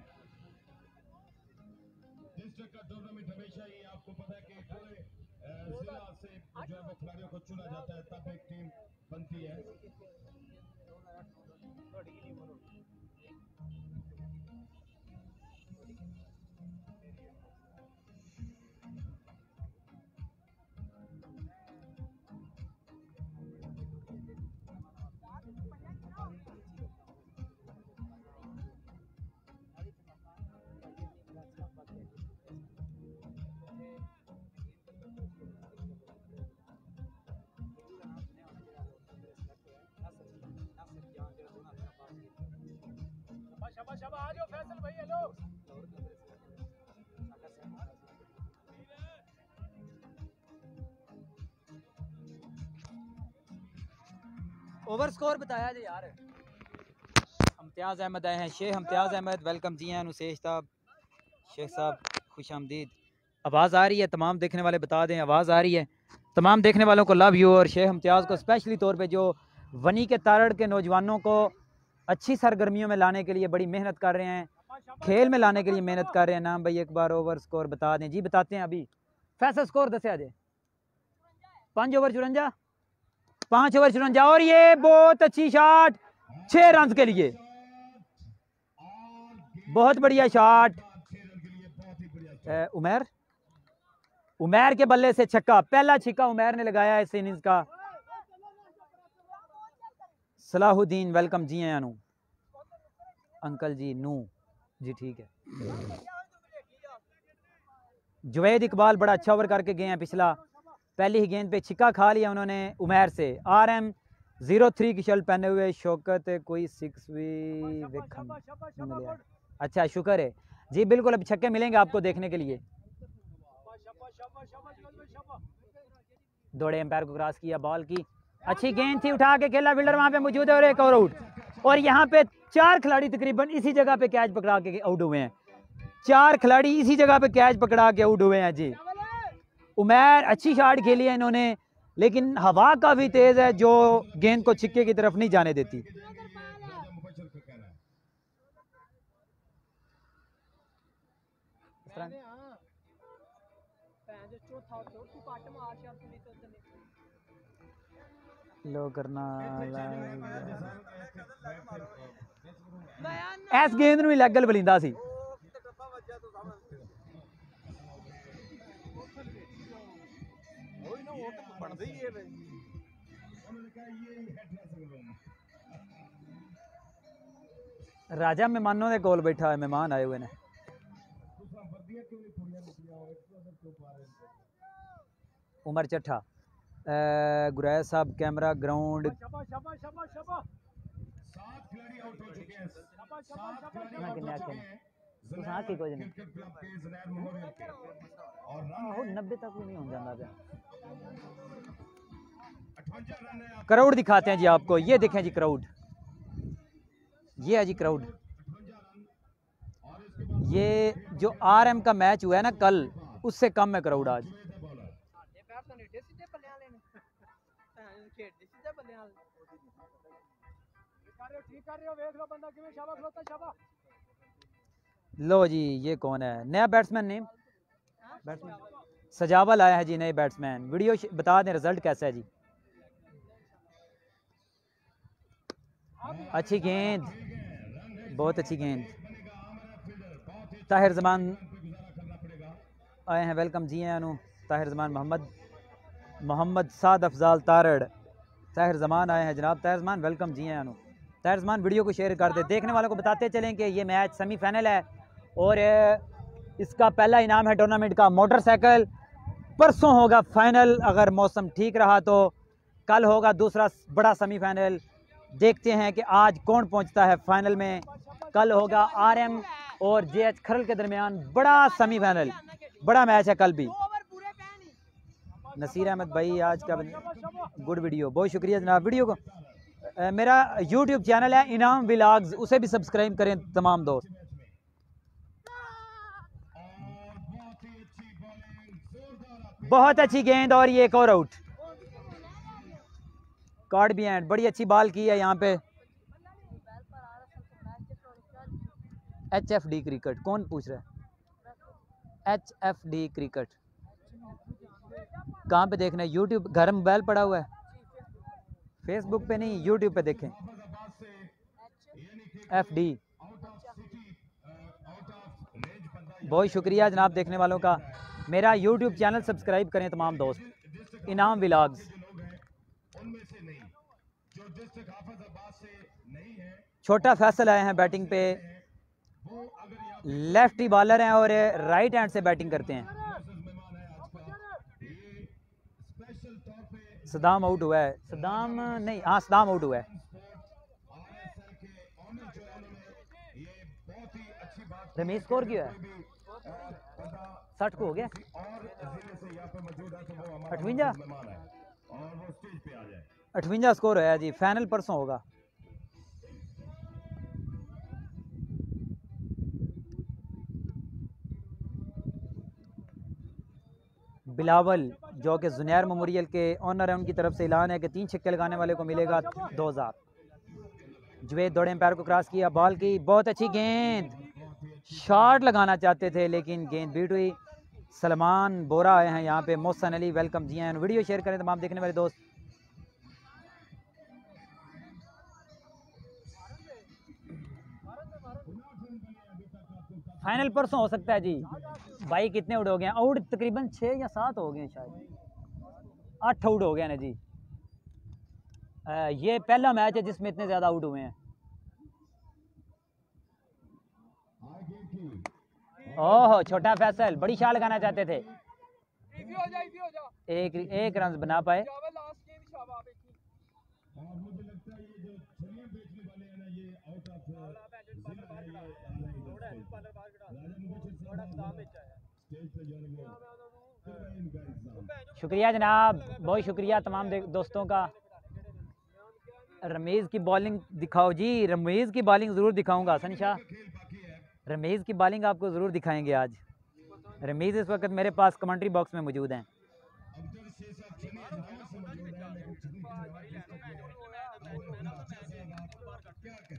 डिस्ट्रिक्ट का टूर्नामेंट हमेशा ही आपको पता है कि पूरे जिला से जो है वो खिलाड़ियों को चुना जाता है, तब एक टीम बनती है। शाबाश आ जाओ फैसल भाई, हेलो। ओवर स्कोर बताया जी यार। इम्तियाज़ अहमद आए हैं, शेख इम्तियाज़ अहमद, वेलकम जी हैं। नुसेश साहब, शेख साहब खुश आमदीद। आवाज़ आ रही है? तमाम देखने वाले बता दें आवाज़ आ रही है। तमाम देखने वालों को लव यू। और शेख इम्तियाज़ को स्पेशली तौर पे जो वनी के तारड़ के नौजवानों को अच्छी सरगर्मियों में लाने के लिए बड़ी मेहनत कर रहे हैं, खेल में लाने के लिए मेहनत कर रहे हैं। नाम भाई एक बार ओवर स्कोर बता दें जी। बताते हैं अभी फैसल स्कोर दसिया जे 5 ओवर 54, 5 ओवर 54। और ये बहुत अच्छी शॉट 6 रन के लिए, बहुत बढ़िया शॉट। उमैर के बल्ले से छक्का, पहला छक्का उमैर ने लगाया इस इनिंग्स का। सलाहुद्दीन वेलकम जी हैं। अनु अंकल जी नू जी ठीक है। जुवैद इकबाल बड़ा अच्छा ओवर करके गए हैं पिछला, पहली ही गेंद पे छिक्का खा लिया उन्होंने उमैर से। RM 03 की शर्ट पहने हुए शौकत कोई 6 भी मिले। अच्छा शुक्र है जी, बिल्कुल अब छक्के मिलेंगे आपको देखने के लिए। दौड़े एम्पायर को क्रॉस किया, बॉल की अच्छी गेंद थी, उठा के खेला, फील्डर वहां पे मौजूद है और एक और आउट। और यहाँ पे 4 खिलाड़ी तकरीबन इसी जगह पे कैच पकड़ा के आउट हुए हैं। 4 खिलाड़ी इसी जगह पे कैच पकड़ा के आउट हुए हैं जी। उमैर अच्छी शॉट खेली है इन्होंने, लेकिन हवा काफी तेज है जो गेंद को छिक्के की तरफ नहीं जाने देती। लो करना ऐस गेंद नूं लैगल बलिंदा सी। राजा मेहमानों के कोल बैठा है, मेहमान आए हुए ने। उमर चट्ठा, गुरैज साहब कैमरा ग्राउंड। क्राउड दिखाते हैं जी आपको, ये देखें जी क्राउड, ये है जी क्राउड। ये जो RM का मैच हुआ है ना कल, उससे कम है क्राउड आज। लो जी ये कौन है नया बैट्समैन? नेम बैट्समैन सजावल आया है जी, नए बैट्समैन। वीडियो बता दें रिजल्ट कैसा है जी। अच्छी गेंद, बहुत अच्छी गेंद। ताहिर जमान आए हैं, वेलकम जी हैं। अनु ताहिर जमान, मोहम्मद साद अफजाल तारड़, ताहिर जमान आए हैं जनाब। ताहिर जमान वेलकम जी हैं। अनु ताहिर जमान वीडियो को शेयर कर दे, देखने वालों को बताते चलें कि ये मैच सेमीफाइनल है और इसका पहला इनाम है टूर्नामेंट का मोटरसाइकिल। परसों होगा फाइनल, अगर मौसम ठीक रहा तो कल होगा दूसरा बड़ा सेमीफाइनल। देखते हैं कि आज कौन पहुंचता है फाइनल में। कल होगा RM और JH खरल के दरमियान बड़ा सेमीफाइनल, बड़ा मैच है कल भी। नसीर अहमद भाई आज का गुड वीडियो, बहुत शुक्रिया जनाब। वीडियो को मेरा YouTube चैनल है इनाम व्लॉग्स, उसे भी सब्सक्राइब करें तमाम दोस्त। बहुत अच्छी गेंद और ये एक और आउट। कार्ड भी एंड, बड़ी अच्छी बॉल की है यहाँ पे। HFD क्रिकेट कौन पूछ रहा है? HFD क्रिकेट कहाँ पे देखना है? यूट्यूब, घर में मोबाइल पड़ा हुआ है, फेसबुक पे नहीं, यूट्यूब पे देखें। FD। बहुत शुक्रिया जनाब देखने वालों का। मेरा यूट्यूब चैनल सब्सक्राइब करें तमाम दोस्त। इनाम व्लॉग्स। छोटा फैसल आए हैं बैटिंग पे, लेफ्टी बॉलर हैं और राइट हैंड से बैटिंग करते हैं। सदाम आउट हुआ है, सदाम नहीं, हाँ सदाम आउट हुआ है। रमीज स्कोर किया है 60 को हो गया 58 स्कोर है जी। फाइनल परसों होगा। बिलावल जो कि जुनैर मेमोरियल के ऑनर है, उनकी तरफ से ऐलान है कि 3 छक्के लगाने वाले को मिलेगा 2000। जुवेद दौड़े पैर को क्रॉस किया, बॉल की बहुत अच्छी गेंद, शॉट लगाना चाहते थे लेकिन गेंद बीट हुई। सलमान बोरा आए हैं यहाँ पे। मोहसन अली वेलकम जी हैं। वीडियो शेयर करें तमाम देखने वाले दोस्त। फाइनल परसों हो सकता है जी। भाई कितने आउट हो गए? आउट तकरीबन 6 या 7 हो गए, शायद 8 आउट हो गए ना जी। ये पहला मैच है जिसमें इतने ज़्यादा आउट हुए हैं। ओह छोटा फैसल बड़ी शॉट लगाना चाहते थे, एक रन बना पाए। शुक्रिया जनाब, बहुत शुक्रिया तमाम दोस्तों का। रमीज़ की बॉलिंग दिखाओ जी। रमीज़ की बॉलिंग ज़रूर दिखाऊंगा हसन शाह, रमीज़ की बॉलिंग आपको ज़रूर दिखाएंगे आज। रमीज़ इस वक्त मेरे पास कमेंट्री बॉक्स में मौजूद हैं।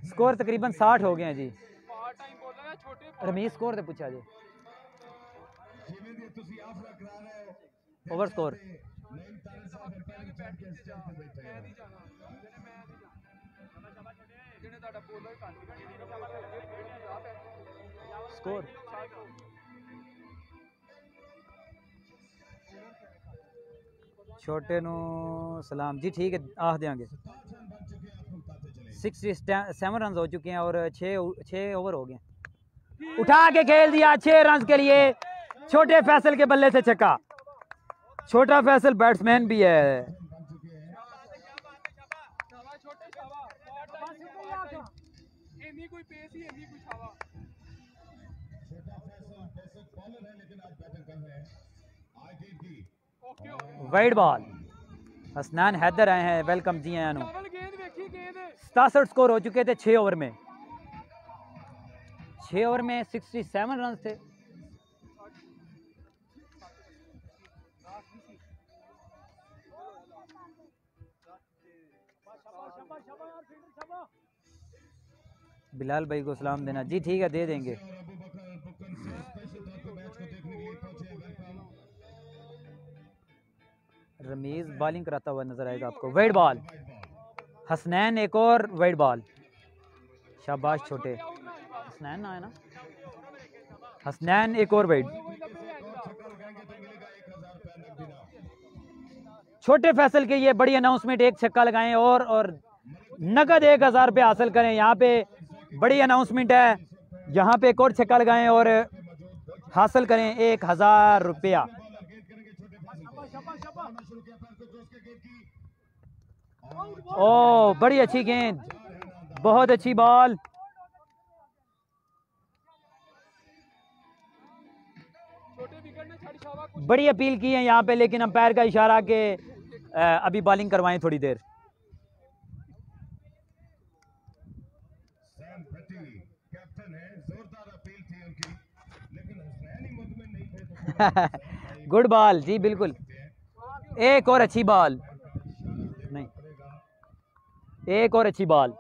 स्कोर तकरीबन 60 हो गए हैं जी। रमीज़ स्कोर से पूछा जी। ओवर स्कोर स्कोर छोटे नू सलाम जी, ठीक है आख देंगे। 67 रन हो चुके हैं और 6 ओवर हो गए। उठा के खेल दिया 6 रन के लिए। छोटे फैसल के बल्ले से छक्का। छोटा फैसल बैट्समैन भी है। Wide ball. हसनान हैदर आए हैं, वेलकम जी हैं। 67 स्कोर हो चुके थे 6 ओवर में। 6 ओवर में 67 रन थे। बिलाल भाई को सलाम देना जी, ठीक है दे देंगे। रमीज बॉलिंग कराता हुआ नजर आएगा आपको। Wide ball. हसनैन एक और वाइड बॉल। शाबाश छोटे। हसनैन ना है ना, हसनैन एक और वाइड। छोटे फैसल के ये बड़ी अनाउंसमेंट, एक छक्का लगाएं और नकद 1000 रुपये हासिल करें। यहाँ पे बड़ी अनाउंसमेंट है, यहाँ पे एक और छक्का लगाएं और हासिल करें 1000 रुपया। ओ बड़ी अच्छी गेंद, बहुत अच्छी बॉल। बड़ी अपील की है यहाँ पे, लेकिन अंपायर का इशारा के अभी बॉलिंग करवाएं थोड़ी देर। गुड बॉल जी, बिल्कुल। एक और अच्छी बॉल, नहीं एक और अच्छी बॉल।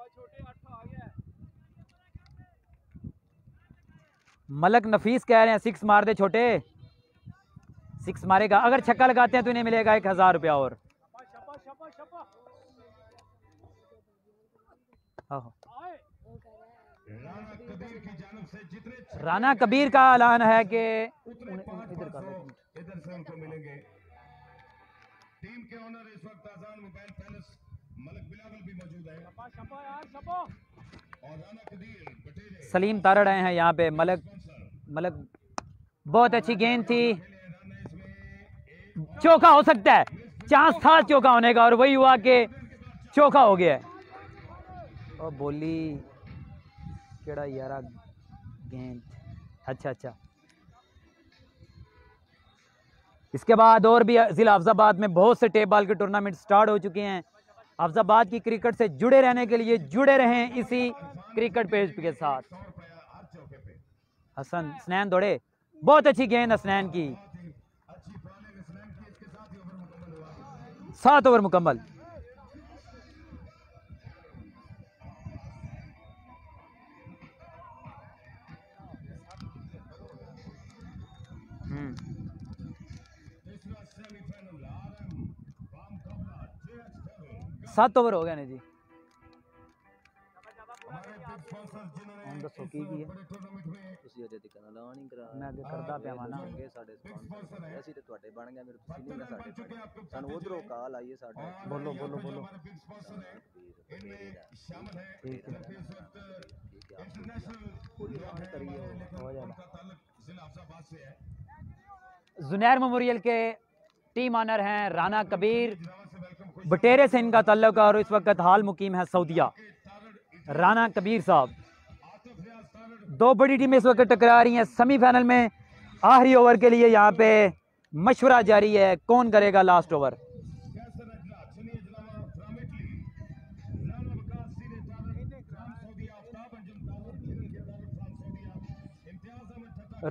मलक नफीस कह रहे हैं 6 मार दे छोटे, 6 मारेगा। अगर छक्का लगाते हैं तो इन्हें मिलेगा 1000 रुपया और। राना कबीर का ऐलान है कि इधर से उनको मिलेंगे। टीम के ओनर इस वक्त आजान मोबाइल पैलेस मलक बिलावल भी मौजूद है और राना कबीर बटेरे सलीम तारड़ आए हैं यहाँ पे। मलक बहुत अच्छी गेंद थी, चौका हो सकता है, चांस था चौका होने का और वही हुआ कि चौका हो गया। और बोली केड़ा यारा गेंद, अच्छा। इसके बाद और भी जिला हाफिजाबाद में बहुत से टेप बॉल के टूर्नामेंट स्टार्ट हो चुके हैं। हाफिजाबाद की क्रिकेट से जुड़े रहने के लिए जुड़े रहें इसी क्रिकेट पेज के साथ। हसनैन दौड़े, बहुत अच्छी गेंद हसनैन की। 7 ओवर मुकम्मल। सात ओवर हो गया ने जी। हम दसो की है ਤੁਸੀਂ ਅਜੇ ਤੱਕ ਐਲਾਨ ਨਹੀਂ ਕਰਾ। मैं अगे करदा पिया वा ना। ਅੱਗੇ ਸਾਡੇ ਸਪਾਂਸਰ ਅਸੀਂ ਤੇ ਤੁਹਾਡੇ ਬਣ ਗਏ, ਮੇਰੇ ਤੁਸੀਂ ਨਹੀਂ ਨਾ ਸਾਡੇ ਸਾਨੂੰ ਉਧਰੋਂ ਕਾਲ ਆਈ ਹੈ ਸਾਡਾ। बोलो ठीक है पूरी बात करिए हो जाएगा। जुनैर मेमोरियल के टीम ऑनर हैं राना कबीर, बटेरे से इनका ताल्लुक है और इस वक्त हाल मुकीम है सऊदीया। राना कबीर साहब, 2 बड़ी टीमें इस वक्त टकरा रही हैं सेमीफाइनल में। आखिरी ओवर के लिए यहाँ पे मशवरा जारी है, कौन करेगा लास्ट ओवर।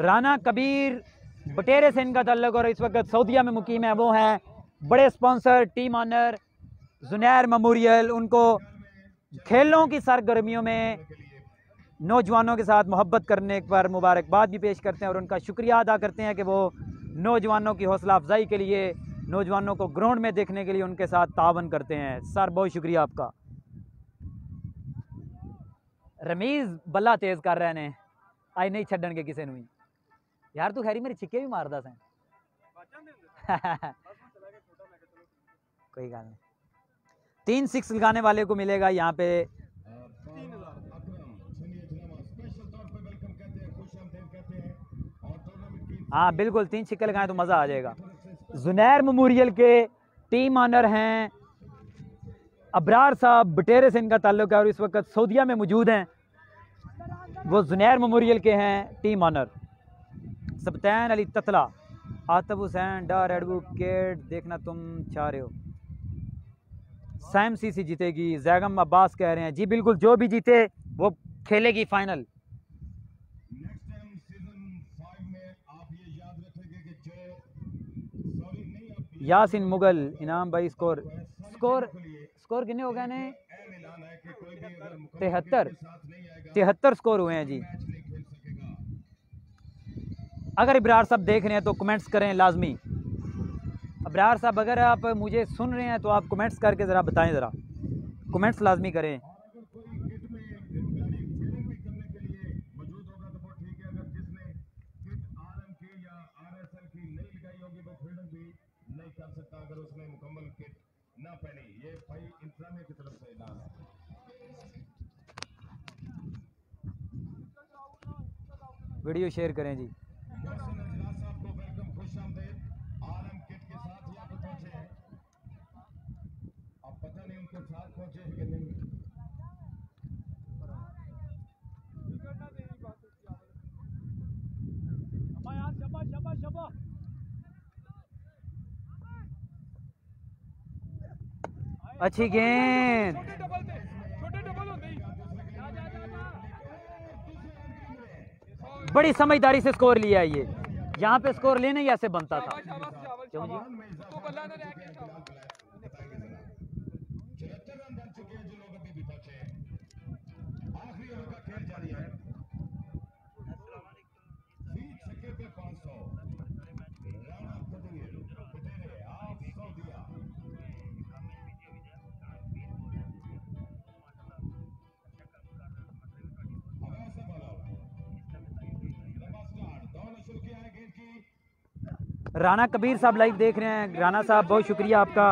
राना कबीर बटेरे से इनका ताल्लुक और इस वक्त सऊदीया में मुकीम है। वो हैं बड़े स्पॉन्सर टीम ऑनर जुनैर मेमोरियल। उनको खेलों की सरगर्मियों में नौजवानों के साथ मोहब्बत करने पर मुबारकबाद भी पेश करते हैं और उनका शुक्रिया अदा करते हैं कि वो नौजवानों की हौसला अफजाई के लिए, नौजवानों को ग्राउंड में देखने के लिए उनके साथ तावन करते हैं। सर बहुत शुक्रिया आपका। रमीज़ बल्ला तेज़ कर रहे हैं, आई नहीं छड्डन के किसी भी यार। तू खैरी मेरे छिक्के भी मारदा सैं कोई गल नहीं। 3 6 लगाने वाले को मिलेगा यहाँ पे हाँ बिल्कुल 3 छिक्के लगाएं तो मज़ा आ जाएगा। जुनैर मेमोरियल के टीम ऑनर हैं अबरार साहब, बटेरे से इनका ताल्लुक है और इस वक्त सऊदीया में मौजूद हैं। वो जुनैर मेमोरियल के हैं टीम ऑनर। सबतैन अली ततला, आतब हुसैन डार एडवोकेट, देखना तुम चाह रहे हो। सैम सीसी जीतेगी, जैगम अब्बास कह रहे हैं जी बिल्कुल, जो भी जीते वो खेलेगी फाइनल। यासिन मुगल, इनाम भाई स्कोर कितने हो गए ने? 73 स्कोर हुए हैं जी। अगर इब्रार साहब देख रहे हैं तो कमेंट्स करें लाजमी। इब्रार साहब अगर आप मुझे सुन रहे हैं तो आप कमेंट्स करके ज़रा बताएं, ज़रा कमेंट्स लाजमी करें। वीडियो शेयर करें जी। अच्छी गेंद, बड़ी समझदारी से स्कोर लिया है ये। यहाँ पे स्कोर लेना ही ऐसे बनता था। क्यों जी? राना कबीर साहब लाइव देख रहे हैं। राना साहब बहुत शुक्रिया आपका,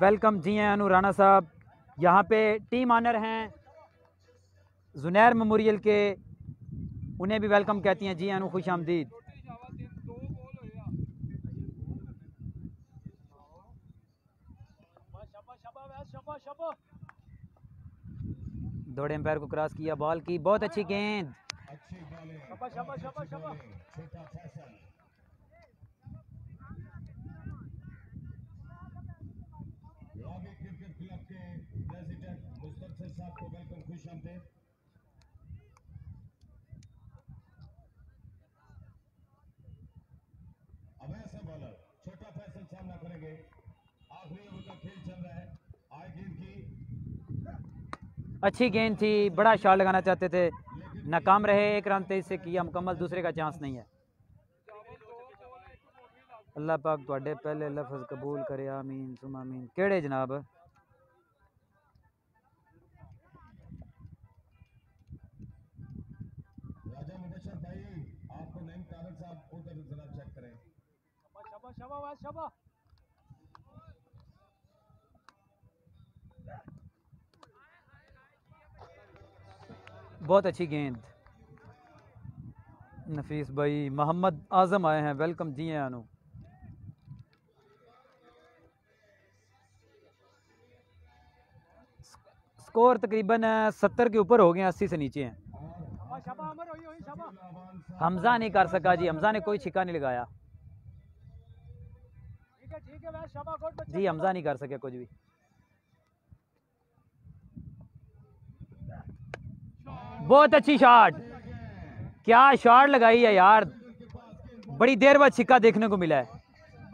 वेलकम। जी हैं अनु राना साहब। यहाँ पे टीम ऑनर हैं जुनैर मेमोरियल के, उन्हें भी वेलकम कहती हैं। जी अनु खुश आमदीद। दौड़े एम्पायर को क्रॉस किया, बॉल की बहुत अच्छी गेंद। छोटा फैसल सामना करेंगे। आखिरी ओवर का खेल चल रहा है। आए गेंद की अच्छी गेंद थी, बड़ा शॉट लगाना चाहते थे, नाकाम रहे। 1 रन 23 से किया मुकम्मल, दूसरे का चांस नहीं है। अल्लाह पाक तुहाडे पहले लफ्ज़ कबूल करे, आमीन सुम आमीन। केड़े जनाब? राजा मुबशर भाई, आपको नईम तारक साहब उधर जरा चेक करें। बहुत अच्छी गेंद। नफीस भाई, मोहम्मद आजम आए हैं, वेलकम। जी हैं अनु। स्कोर तकरीबन 70 के ऊपर हो गए, 80 से नीचे हैं। हमजा नहीं कर सका जी, हमजा ने कोई छिक्का नहीं लगाया जी, हमजा नहीं कर सके कुछ भी। बहुत अच्छी शॉट, क्या शॉट लगाई है यार, बड़ी देर बाद छिक्का देखने को मिला है।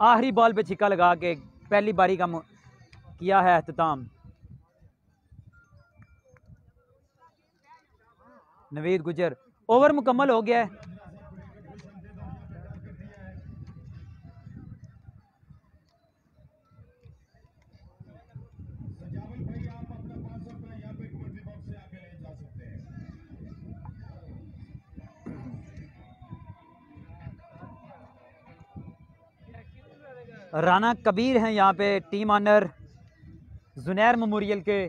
आखिरी बॉल पे छिक्का लगा के पहली बारी का किया है अख्ताम। नवीद गुजर, ओवर मुकम्मल हो गया है। राना कबीर हैं यहाँ पे, टीम ऑनर जुनैर मेमोरियल के।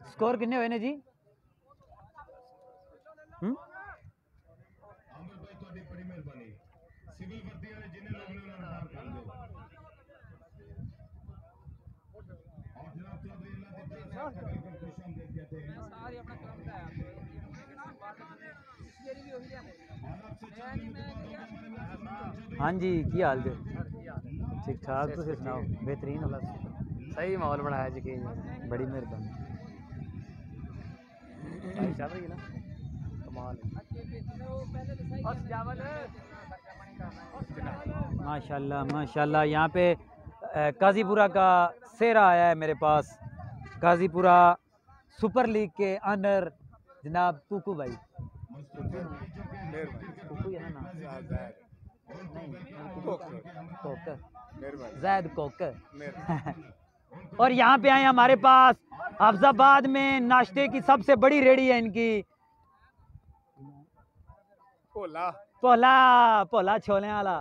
स्कोर कितने हुए ने जी? हाँ जी, की हाल जे? ठीक ठाक, तुम सुनाओ? बेहतरीन, सही माहौल बनाया जी, बड़ी मेहरबानी। माशाल्लाह माशाल्लाह। यहाँ पे काजीपुरा का सेहरा आया है मेरे पास, काजीपुरा सुपर लीग के ऑनर जनाब कुकू भाई। कुकू है ना, जैद कोकर। और यहाँ पे आए हमारे पास हफ्जाबाद में नाश्ते की सबसे बड़ी रेडी है इनकी, पोला पोला पोला छोले वाला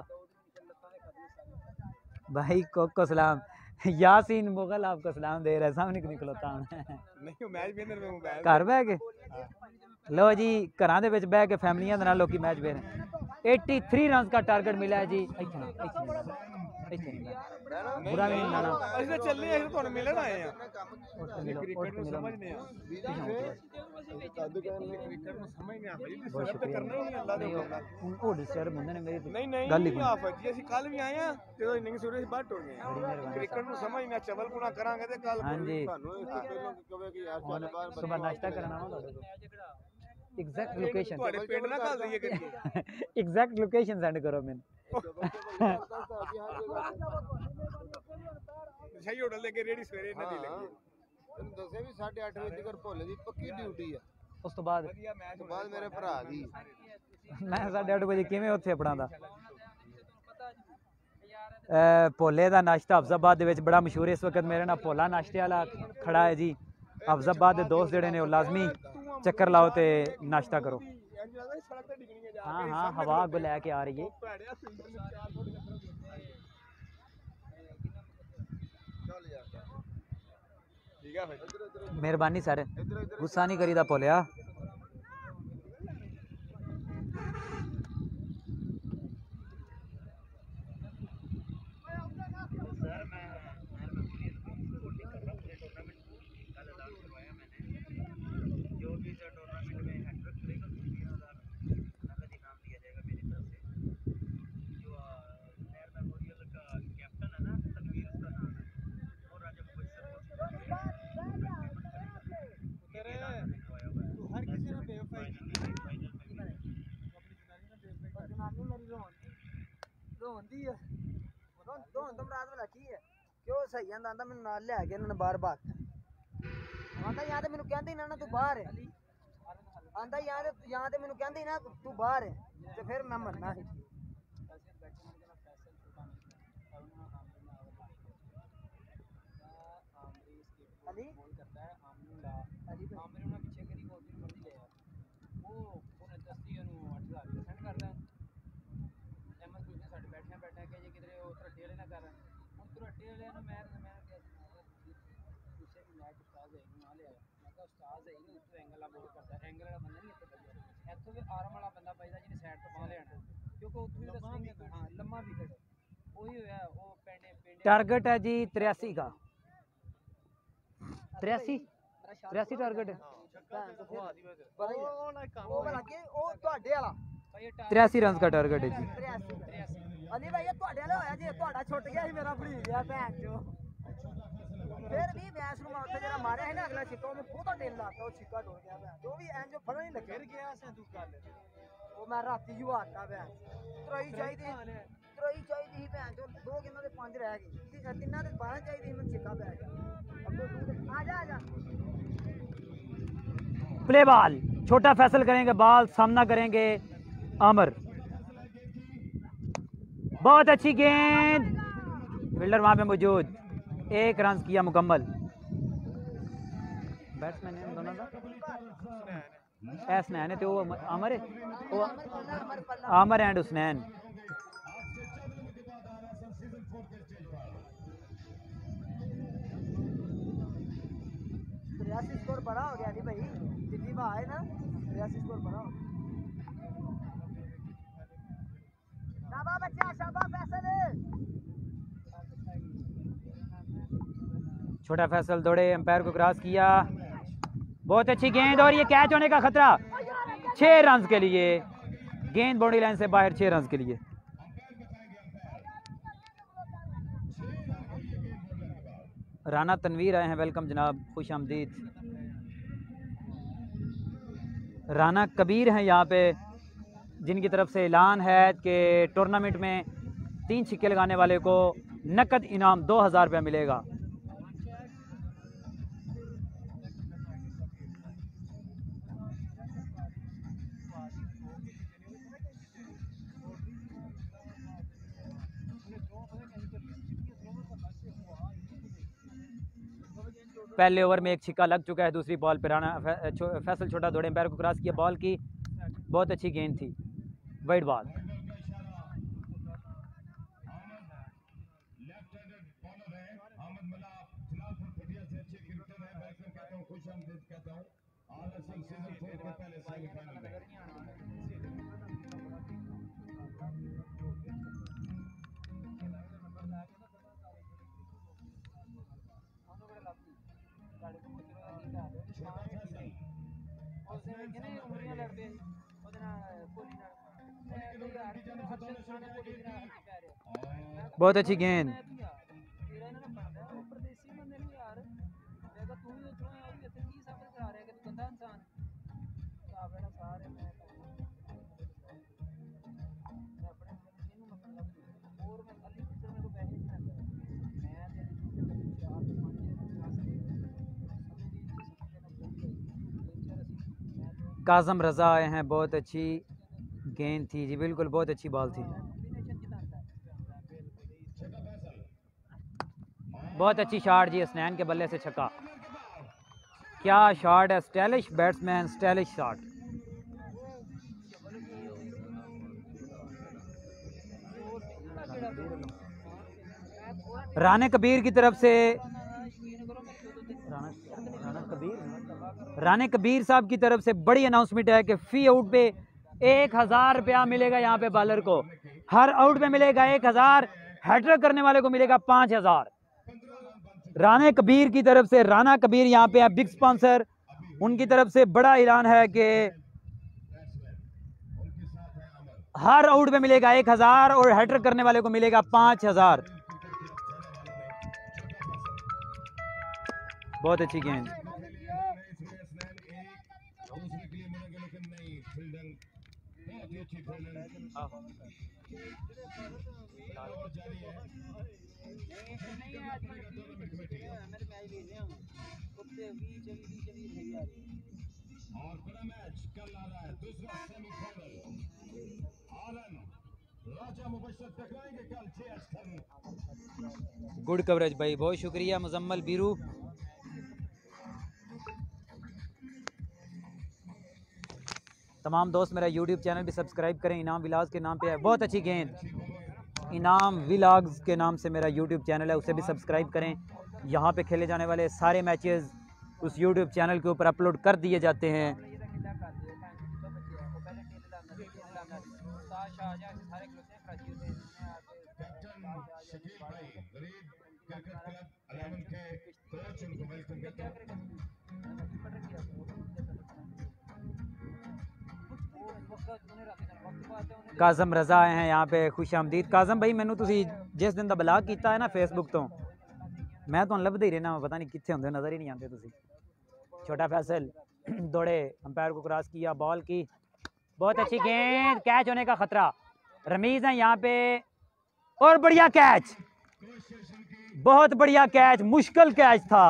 भाई। को सलाम। यासीन मुगल आपको सलाम दे रहे, सामने निकलोता घर बह के। लो जी, घरां दे विच बह के फैमिलियां दे नाल लोकी मैच वे रहे। 83 रन का टारगेट मिला है जी। ਇੱਥੇ ਨਹੀਂ ਬਹਿਣਾ ਬੁਰਾ ਵੀ ਨਹੀਂ ਲਾਣਾ ਅਸੀਂ ਤਾਂ ਚੱਲੇ ਅਸੀਂ ਤੁਹਾਨੂੰ ਮਿਲਣ ਆਏ ਆ ਕ੍ਰਿਕਟ ਨੂੰ ਸਮਝਦੇ ਆ ਕ੍ਰਿਕਟ ਨੂੰ ਸਮਝਦੇ ਆ ਭਾਈ ਸਰਵ ਤਾਂ ਕਰਨਾ ਹੀ ਨਹੀਂ ਅੱਲਾ ਦੇ ਹੁਕਮ ਉਹ ਡਿਸਟਰਬ ਹੁੰਦੇ ਨੇ ਮੇਰੀ ਨਹੀਂ ਗੱਲ ਹੀ ਆਫਤ ਜੀ ਅਸੀਂ ਕੱਲ ਵੀ ਆਏ ਆ ਜਦੋਂ ਇਨਿੰਗ ਸ਼ੁਰੂ ਸੀ ਬਾਹਰ ਟੁਰ ਗਏ ਕ੍ਰਿਕਟ ਨੂੰ ਸਮਝਣਾ ਚਵਲ ਪੁਣਾ ਕਰਾਂਗੇ ਤੇ ਕੱਲ ਹਾਂਜੀ ਤੁਹਾਨੂੰ ਪਹਿਲਾਂ ਕਹਵੇ ਕਿ ਯਾਰ ਚੱਲ ਬਾਹਰ ਸੁਬਹ ਨਾਸ਼ਤਾ ਕਰਨਾ ਵਾ ਤੁਹਾਡੇ ਕੋਲ ਐਗਜ਼ੈਕਟ ਲੋਕੇਸ਼ਨ ਤੁਹਾਡੇ ਪਿੰਡ ਨਾ ਘੱਲ ਦਈਏ ਕਰੀਏ ਐਗਜ਼ੈਕਟ ਲੋਕੇਸ਼ਨ ਸੈਂਡ ਕਰੋ ਮੈਨੂੰ ਸਹੀ ਹੋਟਲ ਲੈ ਕੇ ਰੇੜੀ ਸਵੇਰੇ ਇਹਨਾਂ ਦੀ ਲੱਗੀ ਤੈਨੂੰ ਦੱਸਿਆ ਵੀ 8:30 ਵਜੇ ਤੱਕ ਭੋਲੇ ਦੀ ਪੱਕੀ ਡਿਊਟੀ ਆ ਉਸ ਤੋਂ ਬਾਅਦ ਮੇਰੇ ਭਰਾ ਦੀ ਮੈਂ 8:30 ਵਜੇ ਕਿਵੇਂ ਉੱਥੇ ਪੜਾਂਦਾ ਭੋਲੇ ਦਾ ਨਾਸ਼ਤਾ ਹਫਜ਼ਾਬਾਦ ਦੇ ਵਿੱਚ ਬੜਾ ਮਸ਼ਹੂਰ ਇਸ ਵਕਤ ਮੇਰੇ ਨਾਲ ਭੋਲਾ ਨਾਸ਼ਤੇ ਵਾਲਾ ਖੜਾ ਹੈ ਜੀ ਹਫਜ਼ਾਬਾਦ ਦੇ ਦੋਸਤ ਜਿਹੜੇ ਨੇ ਉਹ ਲਾਜ਼ਮੀ ਚੱਕਰ ਲਾਓ ਤੇ ਨਾਸ਼ਤਾ ਕਰੋ हाँ हाँ हवा अग लैके आ रही है मेहरबानी सर गुस्सा नहीं करीदा भोलिया सही आंदा मैं नाल ले गया इन्होंने बार बार आंदा यहाँ तो मैनू कहते ना तू बाहर है आंदा यहाँ तो मैनू कहते ना तू बाहर है तो फिर मैं मरना ही अली टारगेट है जी 83 का 83 टारगेट है 83 रन का टारगेट है जी अली भाई होया जी छुट गया मेरा भड़ी गया भैन चो फिर भी मैच नु उत्थे जेड़ा मारिया है ना अगला छिक्का में बहुत टेल लाता वो छिक्का टूट गया भैन जो भी एंड जो फड़न नहीं लगे फिर गया से तू कर वो मैं राती यू आता भैन त्रई चाहिदी भैन जो दो गेंदा दे 5 रह गई तिन्ना दे 12 चाहिदी मैं छिक्का पै गया अब तो आ जा प्ले बॉल छोटा फैसल करेंगे बॉल सामना करेंगे आमर बहुत अच्छी गेंद फील्डर वहां पे मौजूद 1 रन किया मुकम्मल बैट्समैन है दोनों का हसनैन है तो आमर है आमर एंड हुसनैन स्कोर बड़ा हो गया भाई दिल्ली में आए ना 83 स्कोर बड़ा हो शाबाश बच्चा शाबाश फैसल छोटा फैसल दौड़े एम्पायर को क्रॉस किया बहुत अच्छी गेंद और ये कैच होने का खतरा 6 रन के लिए गेंद बाउंड्री लाइन से बाहर 6 रन के लिए राना तनवीर आए हैं वेलकम जनाब खुश आमदीद राना कबीर हैं यहाँ पे जिनकी तरफ से ऐलान है कि टूर्नामेंट में 3 छिक्के लगाने वाले को नकद इनाम 2000 रुपया मिलेगा पहले ओवर में एक छिक्का लग चुका है दूसरी बॉल पर राना फैसल छोटा दौड़े एम्पायर को क्रॉस किया बॉल की बहुत अच्छी गेंद थी वाइड बॉल बहुत अच्छी गेंद। काज़म रज़ा आए हैं, बहुत अच्छी गेंद थी जी, बिल्कुल बहुत अच्छी बॉल थी। बहुत अच्छी शॉट जी, हसनैन के बल्ले से छक्का। क्या शॉट है, stylish batsman, stylish shot. Rana Kabir की तरफ से राना कबीर साहब की तरफ से बड़ी अनाउंसमेंट है कि फी आउट पे 1000 रुपया मिलेगा यहाँ पे बॉलर को। हर आउट पे मिलेगा 1000, हैट्रिक करने वाले को मिलेगा 5000। राना कबीर की तरफ से, राना कबीर यहाँ पे है बिग स्पॉन्सर, उनकी तरफ से बड़ा ऐलान है कि हर आउट पे मिलेगा 1000 और हैट्रिक करने वाले को मिलेगा 5000। बहुत अच्छी गेंद। और बड़ा मैच कल आ रहा है, दूसरा सेमीफाइनल। आलन राजा मुबशर टकराएंगे कल 6 अक्टूबर। गुड कवरेज भाई, बहुत शुक्रिया मुजम्मल बीरू। तमाम दोस्त मेरा यूट्यूब चैनल भी सब्सक्राइब करें, इनाम विलास के नाम पे है। बहुत अच्छी गेंद, इनाम विलाग्स के नाम से मेरा यूट्यूब चैनल है, उसे भी सब्सक्राइब करें। यहाँ पे खेले जाने वाले सारे मैचेस उस यूट्यूब चैनल के ऊपर अपलोड कर दिए जाते हैं। काज़म रज़ा आए हैं यहाँ पे, खुश आमदीद काज़म भाई। मैनू तुसी जिस दिन दा ब्लॉग किया है ना फेसबुक तो, मैं तो लभदे ही रहना, पता नहीं कितने होंगे, नज़र ही नहीं आते तुसी। छोटा फैसल दौड़े, अंपायर को क्रॉस किया, बॉल की बहुत अच्छी गेंद, कैच होने का खतरा। रमीज़ है यहाँ पे और बढ़िया कैच, बहुत बढ़िया कैच, मुश्किल कैच था,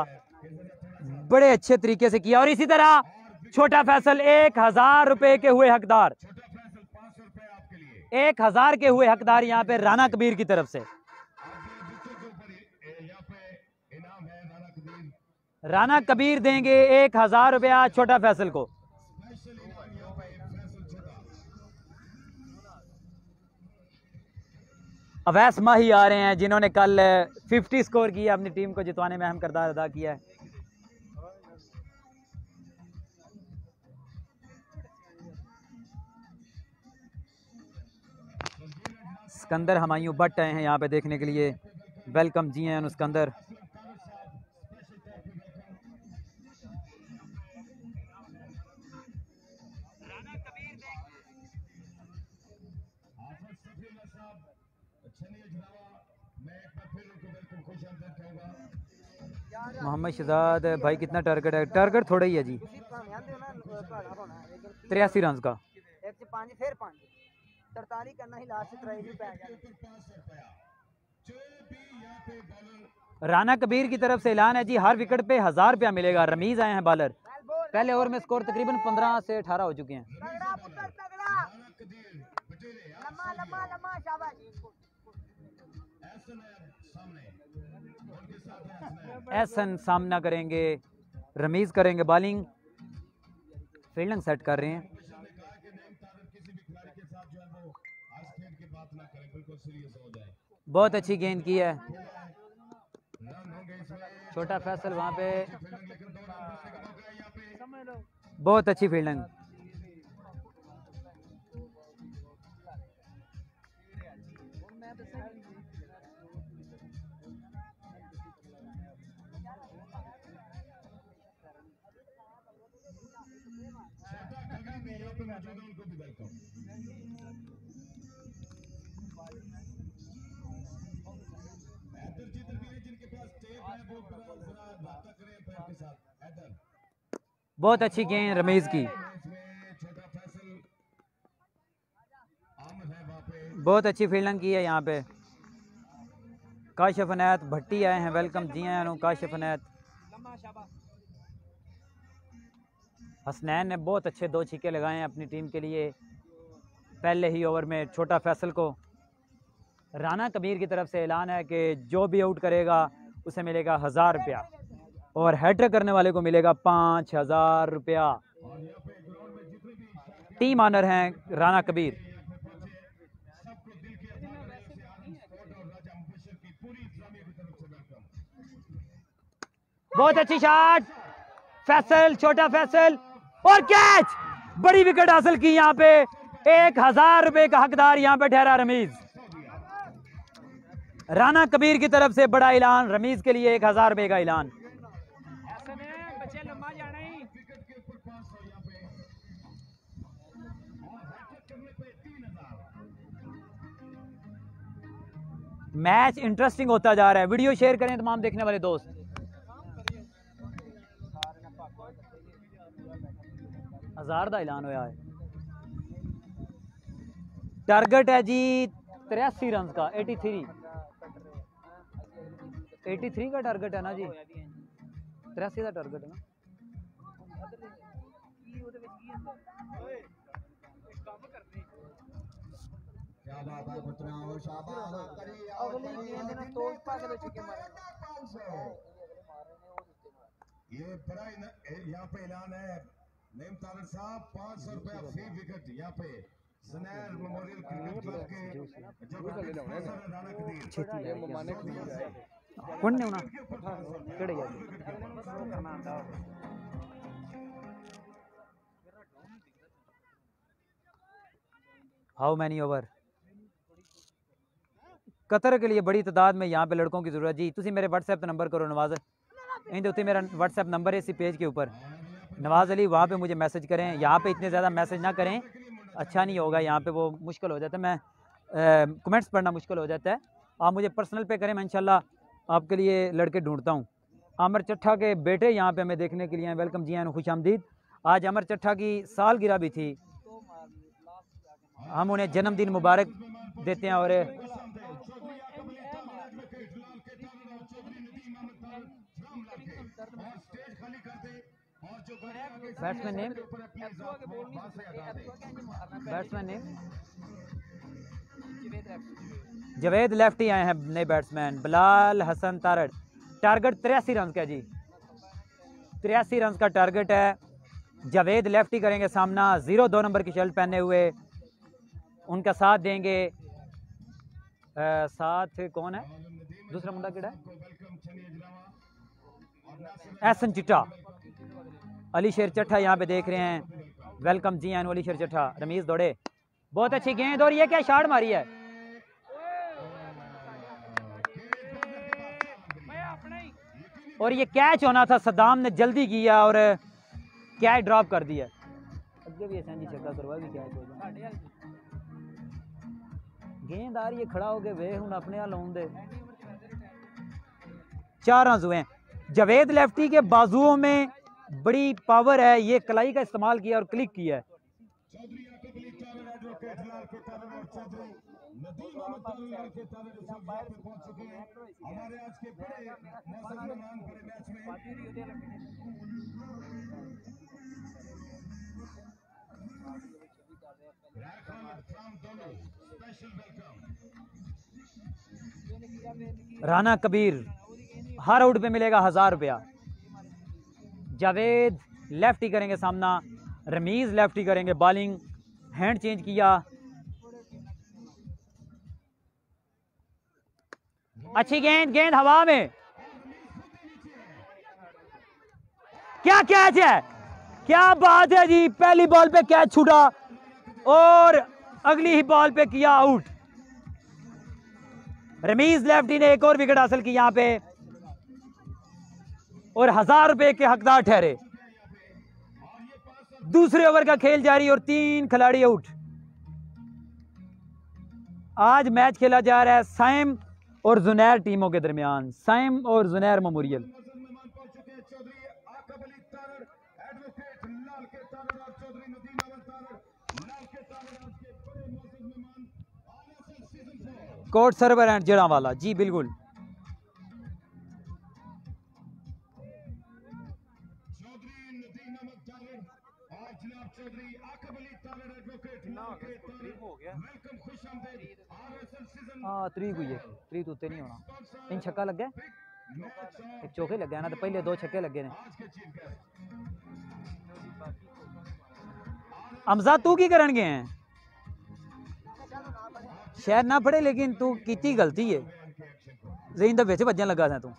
बड़े अच्छे तरीके से किया। और इसी तरह छोटा फैसल 1000 रुपए के हुए हकदार, 1000 के हुए हकदार यहाँ पे राना कबीर की तरफ से। राना कबीर देंगे 1000 रुपया छोटा फैसल को। अवैस माही आ रहे हैं जिन्होंने कल 50 स्कोर किया, अपनी टीम को जितवाने में अहम किरदार अदा किया है। सिकंदर हमायूं भट्ट आए हैं यहाँ पे देखने के लिए, वेलकम जी हैं सिकंदर। मोहम्मद शहजाद भाई कितना टारगेट है? टारगेट थोड़ा ही है जी, 83 रन का। राना कबीर की तरफ से ऐलान है जी, हर विकेट पे 1000 रुपया मिलेगा। रमीज आए हैं बॉलर, पहले ओवर में स्कोर तकरीबन 15 से 18 हो चुके हैं। एहसन सामना करेंगे, रमीज करेंगे बॉलिंग, फील्डिंग सेट कर रहे हैं। बहुत अच्छी गेंद की है छोटा फैसल वहां पे, बहुत अच्छी फील्डिंग। पे मौजूद है उनको भी वेलकम। जिधर भी है जिनके पास टेप है वो जरा बात करें पैर के साथ। बहुत अच्छी गेंद रमीज की, बहुत अच्छी फील्डिंग की है यहाँ पे। काशिफ अनैत भट्टी आए हैं, वेलकम जी आए काशिफ अनैत। हसनैन ने बहुत अच्छे 2 छक्के लगाए हैं अपनी टीम के लिए पहले ही ओवर में। छोटा फैसल को राना कबीर की तरफ से ऐलान है कि जो भी आउट करेगा उसे मिलेगा 1000 रुपया और हैट्रिक करने वाले को मिलेगा 5000 रुपया। टीम ऑनर हैं राना कबीर। बहुत अच्छी शॉट, फैसल, छोटा फैसल और कैच, बड़ी विकेट हासिल की। यहाँ पे 1000 रुपए का हकदार यहाँ पे ठहरा रमीज। राना कबीर की तरफ से बड़ा ऐलान, रमीज के लिए 1000 रुपए का ऐलान। मैच इंटरेस्टिंग होता जा रहा है। वीडियो शेयर करें तमाम देखने वाले दोस्त। हजार का ऐलान होया है। टारगेट है जी 83 रन का, 83 का टारगेट है ना जी, 83 का टारगेट है ना। ये बड़ा यहाँ पे ऐलान है नईम तारड़ साहब, 500 रुपया फी विकेट यहाँ पे सनैर मेमोरियल क्रिकेट क्लब के जो राना कबीर कौन ने होना केड़े यार हाउ मैनी ओवर। कतर के लिए बड़ी तादाद में यहाँ पे लड़कों की जरूरत जी। तुसी मेरे व्हाट्सएप नंबर करो नवाज, इन उत्ते मेरा व्हाट्सएप नंबर है इसी पेज के ऊपर। नवाज अली वहाँ पे मुझे मैसेज करें, यहाँ पे इतने ज़्यादा मैसेज ना करें, अच्छा नहीं होगा। यहाँ पे वो मुश्किल हो जाता है, मैं कमेंट्स पढ़ना मुश्किल हो जाता है। आप मुझे पर्सनल पे करें, मैं इंशाल्लाह आपके लिए लड़के ढूंढता हूँ। आमिर चट्ठा के बेटे यहाँ पे हमें देखने के लिए हैं, वेलकम जी आए, खुश आमदीद। आज आमिर चट्ठा की सालगिरह भी थी, हम उन्हें जन्मदिन मुबारक देते हैं। और बैट्समैन नेम जवेद लेफ्टी आए हैं नए batsman. Bilal Hasan Tarar, target 83 run का जी, 83 रन का टारगेट है। जवेद लेफ्टी करेंगे सामना, 0-2 नंबर की शर्ट पहने हुए, उनका साथ देंगे। साथ कौन है दूसरा मुंडा किड़ा है, एहसन चिट्टा, अली शेर चट्ठा यहाँ पे देख रहे हैं, वेलकम जी आए अली शेर चट्ठा। रमीज दौड़े, बहुत अच्छी गेंद और ये क्या शॉट मारी है, और ये कैच होना था, सद्दाम ने जल्दी किया और कैच ड्रॉप कर दिया। अगे भी ऐसा छक्का करवा भी कैच हो गया। गेंद आ रही है, खड़ा हो गए वे हूं अपने हाल आउन दे। 4 रन हुए। जवेद लेफ्टी के बाजुओं में बड़ी पावर है, ये कलाई का इस्तेमाल किया और क्लिक किया है। राना कबीर, हर आउट पे मिलेगा 1000 रुपया। जावेद लेफ्टी करेंगे सामना, रमीज लेफ्टी करेंगे बॉलिंग। हैंड चेंज किया, अच्छी गेंद, गेंद हवा में, क्या कैच है, क्या बात है जी। पहली बॉल पे कैच छूटा और अगली ही बॉल पे किया आउट। रमीज लेफ्टी ने एक और विकेट हासिल की यहां पे और 1000 रुपए के हकदार ठहरे। दूसरे ओवर का खेल जारी और 3 खिलाड़ी आउट। आज मैच खेला जा रहा है साइम और जुनैर टीमों के दरमियान, साइम और जुनैर मेमोरियल। कोट सर्वर एंड जड़ावाला, जी बिल्कुल। हाँ 3 हुई है, 3 तो नहीं होना। इन छक्का लग गया, एक चौके लग गया ना, तो पहले 2 छक्के लगे ने। अमजा तू की करन गए हैं, शायद ना पढ़े लेकिन तू की गलती है, ज़हन दे विच वजन लगा सा तू।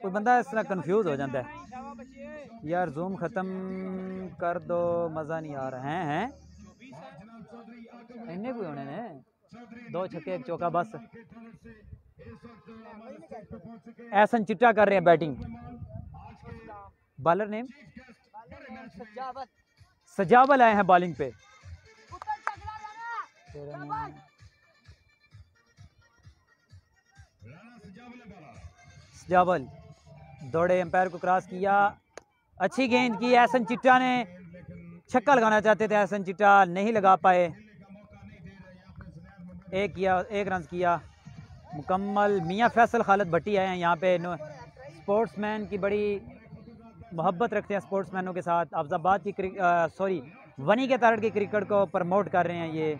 कोई बंदा इस तरह कन्फ्यूज हो जाता है। यार जूम ख़त्म कर दो, मज़ा नहीं आ रहा है। इन्ने कोई होने ने 2 छक्के 1 चौका बस। एहसन चिट्टा कर रहे हैं बैटिंग। बॉलर नेम सजावल आए हैं बॉलिंग पे। सजावल दौड़े, एम्पायर को क्रॉस किया, अच्छी गेंद की। एहसन चिट्टा ने छक्का लगाना चाहते थे, एहसन चिट्टा नहीं लगा पाए। एक रन किया मुकम्मल। मियाँ फैसल खालिद भट्टी आए हैं यहाँ पे। स्पोर्ट्समैन की बड़ी मोहब्बत रखते हैं स्पोर्ट्समैनों के साथ। अफजाबाद की वनी के तारड़ की क्रिकेट को प्रमोट कर रहे हैं ये।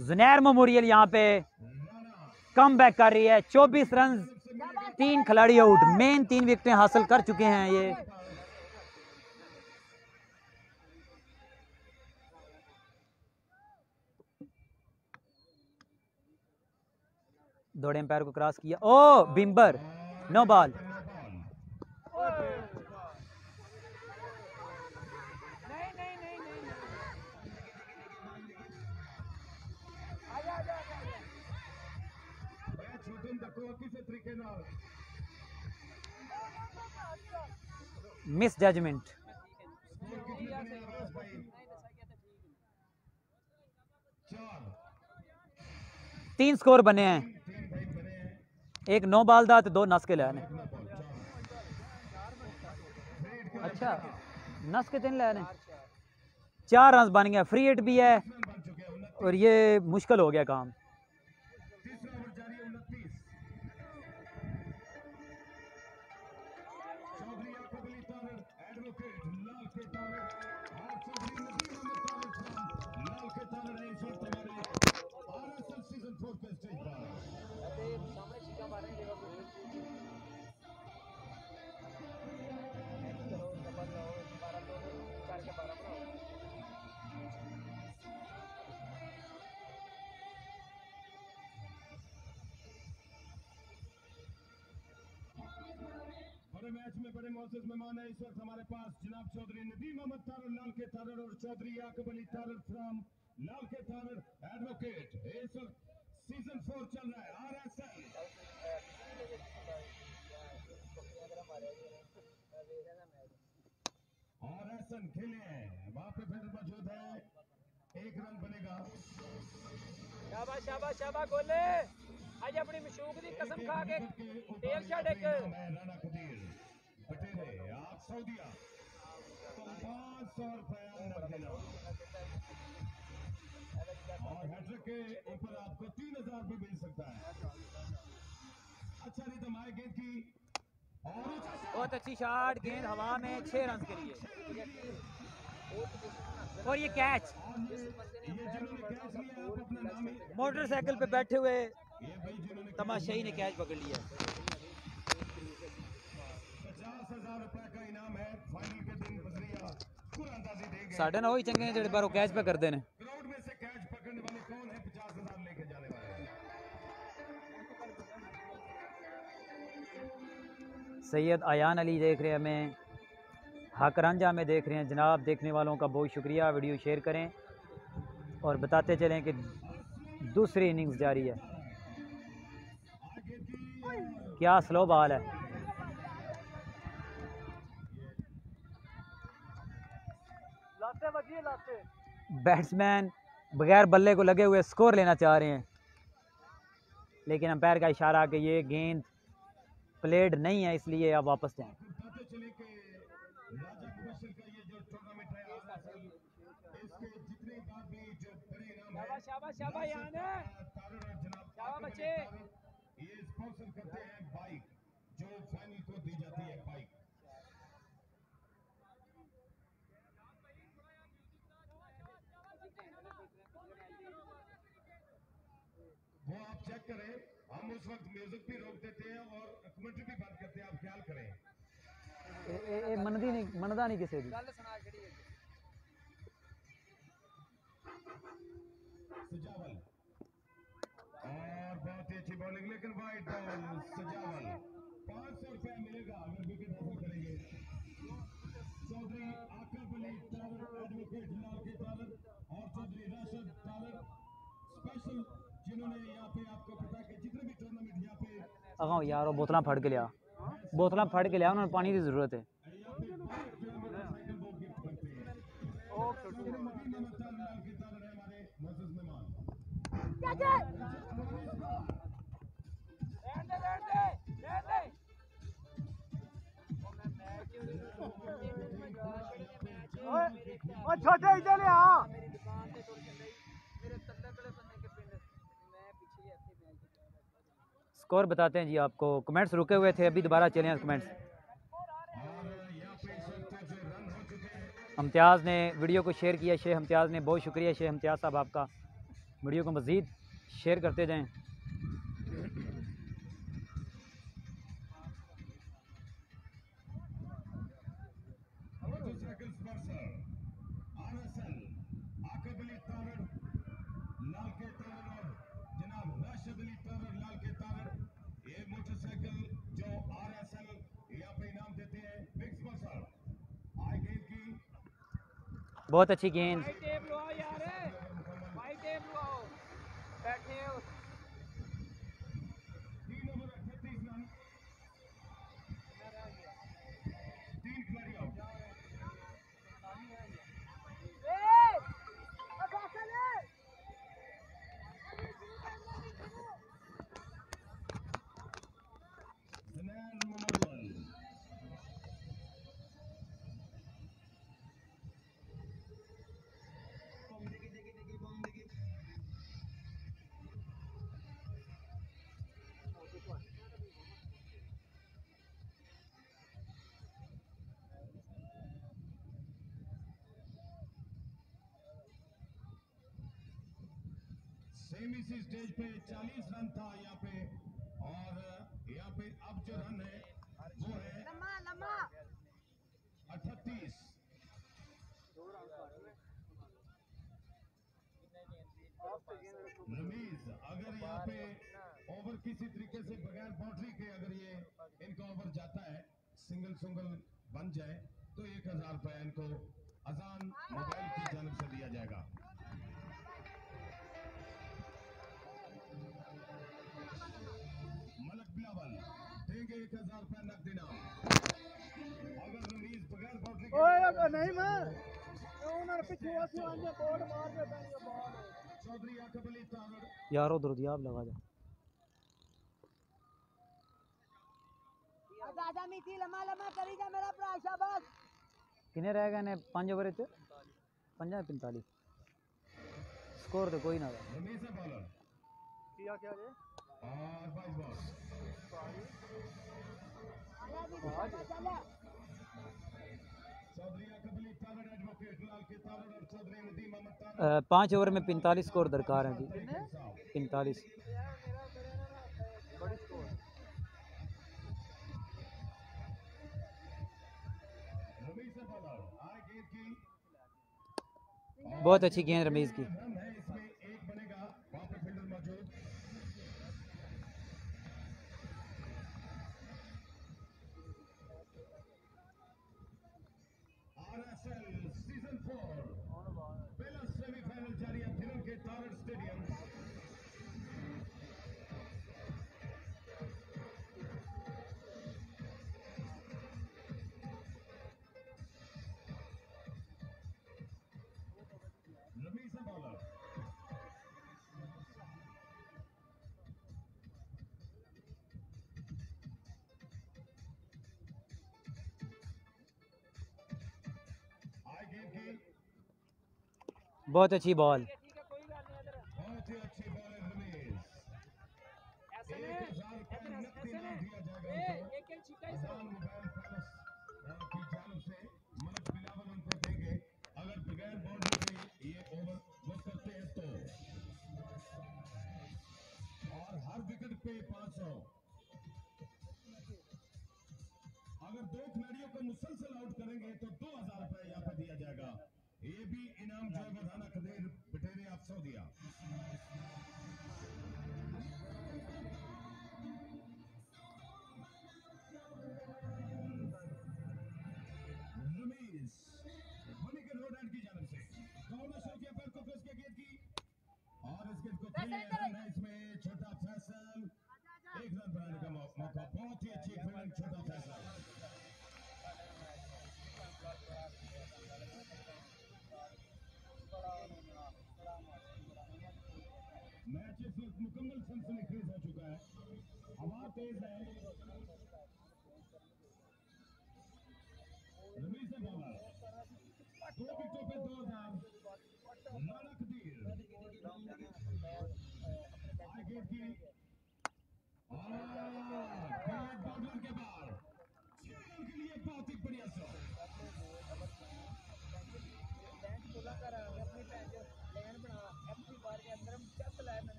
जुनैर मेमोरियल यहाँ पे कम बैक कर रही है। 24 रन, 3 खिलाड़ी आउट। मेन 3 विकेटें हासिल कर चुके हैं ये। दौड़े, एम्पायर को क्रॉस किया। ओ बिम्बर, नो बॉल। मिस जजमेंट। तीन स्कोर बने हैं, एक 9 बाल दा ते 2 नस के लैने। अच्छा नस के 3 लैने, 4 रन बन गया। फ्री हिट भी है और ये मुश्किल हो गया काम। मैच में बड़े मौजूद मेहमान है इस वक्त हमारे पास जनाब चौधरी नदीम अहमद तारड़ लाल के तारड़ और चौधरी याकूब अली तारड़ फ्रॉम लाल के तारड़ एडवोकेट। इस वक्त सीजन 4 चल रहा है आरएसएल। और एहसन खेले हैं वहां पे फिर मौजूद है, 1 रन बनेगा। शाबाश शाबाश शाबाश गोले, आज अपनी मशूक दी कसम खा के तेल छड़ एक राणा कबीर बटेरे आप सऊदिया तो 500 रुपया नकद इनाम और हैट्रिक के ऊपर आपको 3000 भी मिल सकता है। अच्छा रिदम आए गेंद की और बहुत अच्छी शॉट, गेंद हवा में 6 रन के लिए। और ये कैच, मोटरसाइकिल पे बैठे हुए तमाशाई ने कैच पकड़ लिया। 50,000 रुपए का इनाम है। फाइनल के दिन बजरिया कुरांदाजी देंगे। साढ़े ना वही चंगे जेड़े बारो कैच पे करते हैं। क्राउड में से कैच पकड़ने वाले कौन है 50,000 लेके जाने वाले? सैयद आयान अली देख रहे हैं हमें, हाकरांजा में देख रहे हैं जनाब। देखने वालों का बहुत शुक्रिया। वीडियो शेयर करें और बताते चलें कि दूसरी इनिंग्स जारी है। क्या स्लो बॉल है। बैट्समैन बगैर बल्ले को लगे हुए स्कोर लेना चाह रहे हैं, लेकिन अंपायर का इशारा कि ये गेंद प्लेड नहीं है, इसलिए आप वापस जाएं। ये स्पॉन्सर करते हैं बाइक, जो फाइनल को दी जाती है बाइक। वो आप चेक करें, हम उस वक्त म्यूजिक भी रोक देते हैं और कमेंट्री भी बंद करते हैं, आप ख्याल करें। मनदा नहीं किसी की। सजावल और बहुत ही अच्छी बॉलिंग, लेकिन वाइड बॉल। सजावल 500 रुपया मिलेगा अगर विकेट हासिल करेंगे। चौधरी आकब अली तारड़, एडवोकेट लाल के तारड़ और चौधरी राशिद तारड़ स्पेशल, जिन्होंने यहाँ पे आपको पता है कि जितने भी टूर्नामेंट यहाँ पे अगा यार वो बोतल फट के लिया, उन्होंने पानी की जरूरत है। छोटे इधर आ। स्कोर बताते हैं जी आपको। कमेंट्स रुके हुए थे, अभी दोबारा चले हैं कमेंट्स। इम्तियाज़ ने वीडियो को शेयर किया, शेख इम्तियाज़ ने, बहुत शुक्रिया शेख इम्तियाज़ साहब आपका। वीडियो को मज़ीद शेयर करते जाएं। बहुत अच्छी गेंद। सेम इसी स्टेज पे 40 रन था यहाँ पे, और यहाँ पे अब जो रन है वो है 38। रमीज, अगर यहाँ पे ओवर किसी तरीके से बगैर बाउंड्री के अगर ये इनका ओवर जाता है, सिंगल बन जाए, तो 1000 रुपया इनको अजान मोबाइल की जानिब से दिया जाएगा। मलक बिलावल देंगे 1000 रुपया नकद इनाम अगर रमीज बगैर बाउंड्री के। नहीं मैं पिछले बोर्ड मार देता हूं। चौधरी आकब अली तारड़ यार उधर दियाब लगा जा। कितने रह गए ने 5 ओवर 45। स्कोर तो कोई ना है। रमीज है बॉलर किया क्या रे और 22 बॉल। चौधरी आकब अली तारड़, एडवोकेट लाल के तारड़ और चौधरी नदीम अहमद तारड़। 5 ओवर में 45 स्कोर दरकार है जी। 45। बहुत अच्छी गेंद रमीज की। इसमें एक बनेगा, वहां पे फील्डर मौजूद। RSL सीजन 4 पहला सेमीफाइनल जारी है दिल्ली के तारड़ स्टेडियम। बहुत अच्छी बॉल। बहुत ही अच्छी बॉल है रमीज। 1000 का नकदी इनाम दिया जाएगा उनको। अजान मोबाइल पैलेस की जानब से मलिक बिलावल उनको देंगे अगर बगैर बाउंड्री से ये ओवर वो करते हैं तो। और हर विकेट पे 500। अगर 2 खिलाड़ियों को मुसलसल आउट करेंगे तो 2000 रुपए यहाँ पे दिया जाएगा। ये भी इनाम जो है वो राना कदीर बटेरे अफसर दिया। रमीज मलिक रोड एंड की जानब से दौड़ना शुरू किया पैर को प्रेस किया गेंद की और इस गेंद को खेलने है इसमें छोटा फैसल 1 रन बनाने का मौका। बहुत ही अच्छी फील्डिंग छोटा फैसल। मैच इस वक्त मुकम्मल सनसनीखेज हो चुका है। हवा तेज है। रमीज ने बॉलर 2 विकेटों पे 2000। राना कदीर गेंद की बॉर्डर के बाहर 6 रन के लिए बहुत ही बढ़िया शॉट।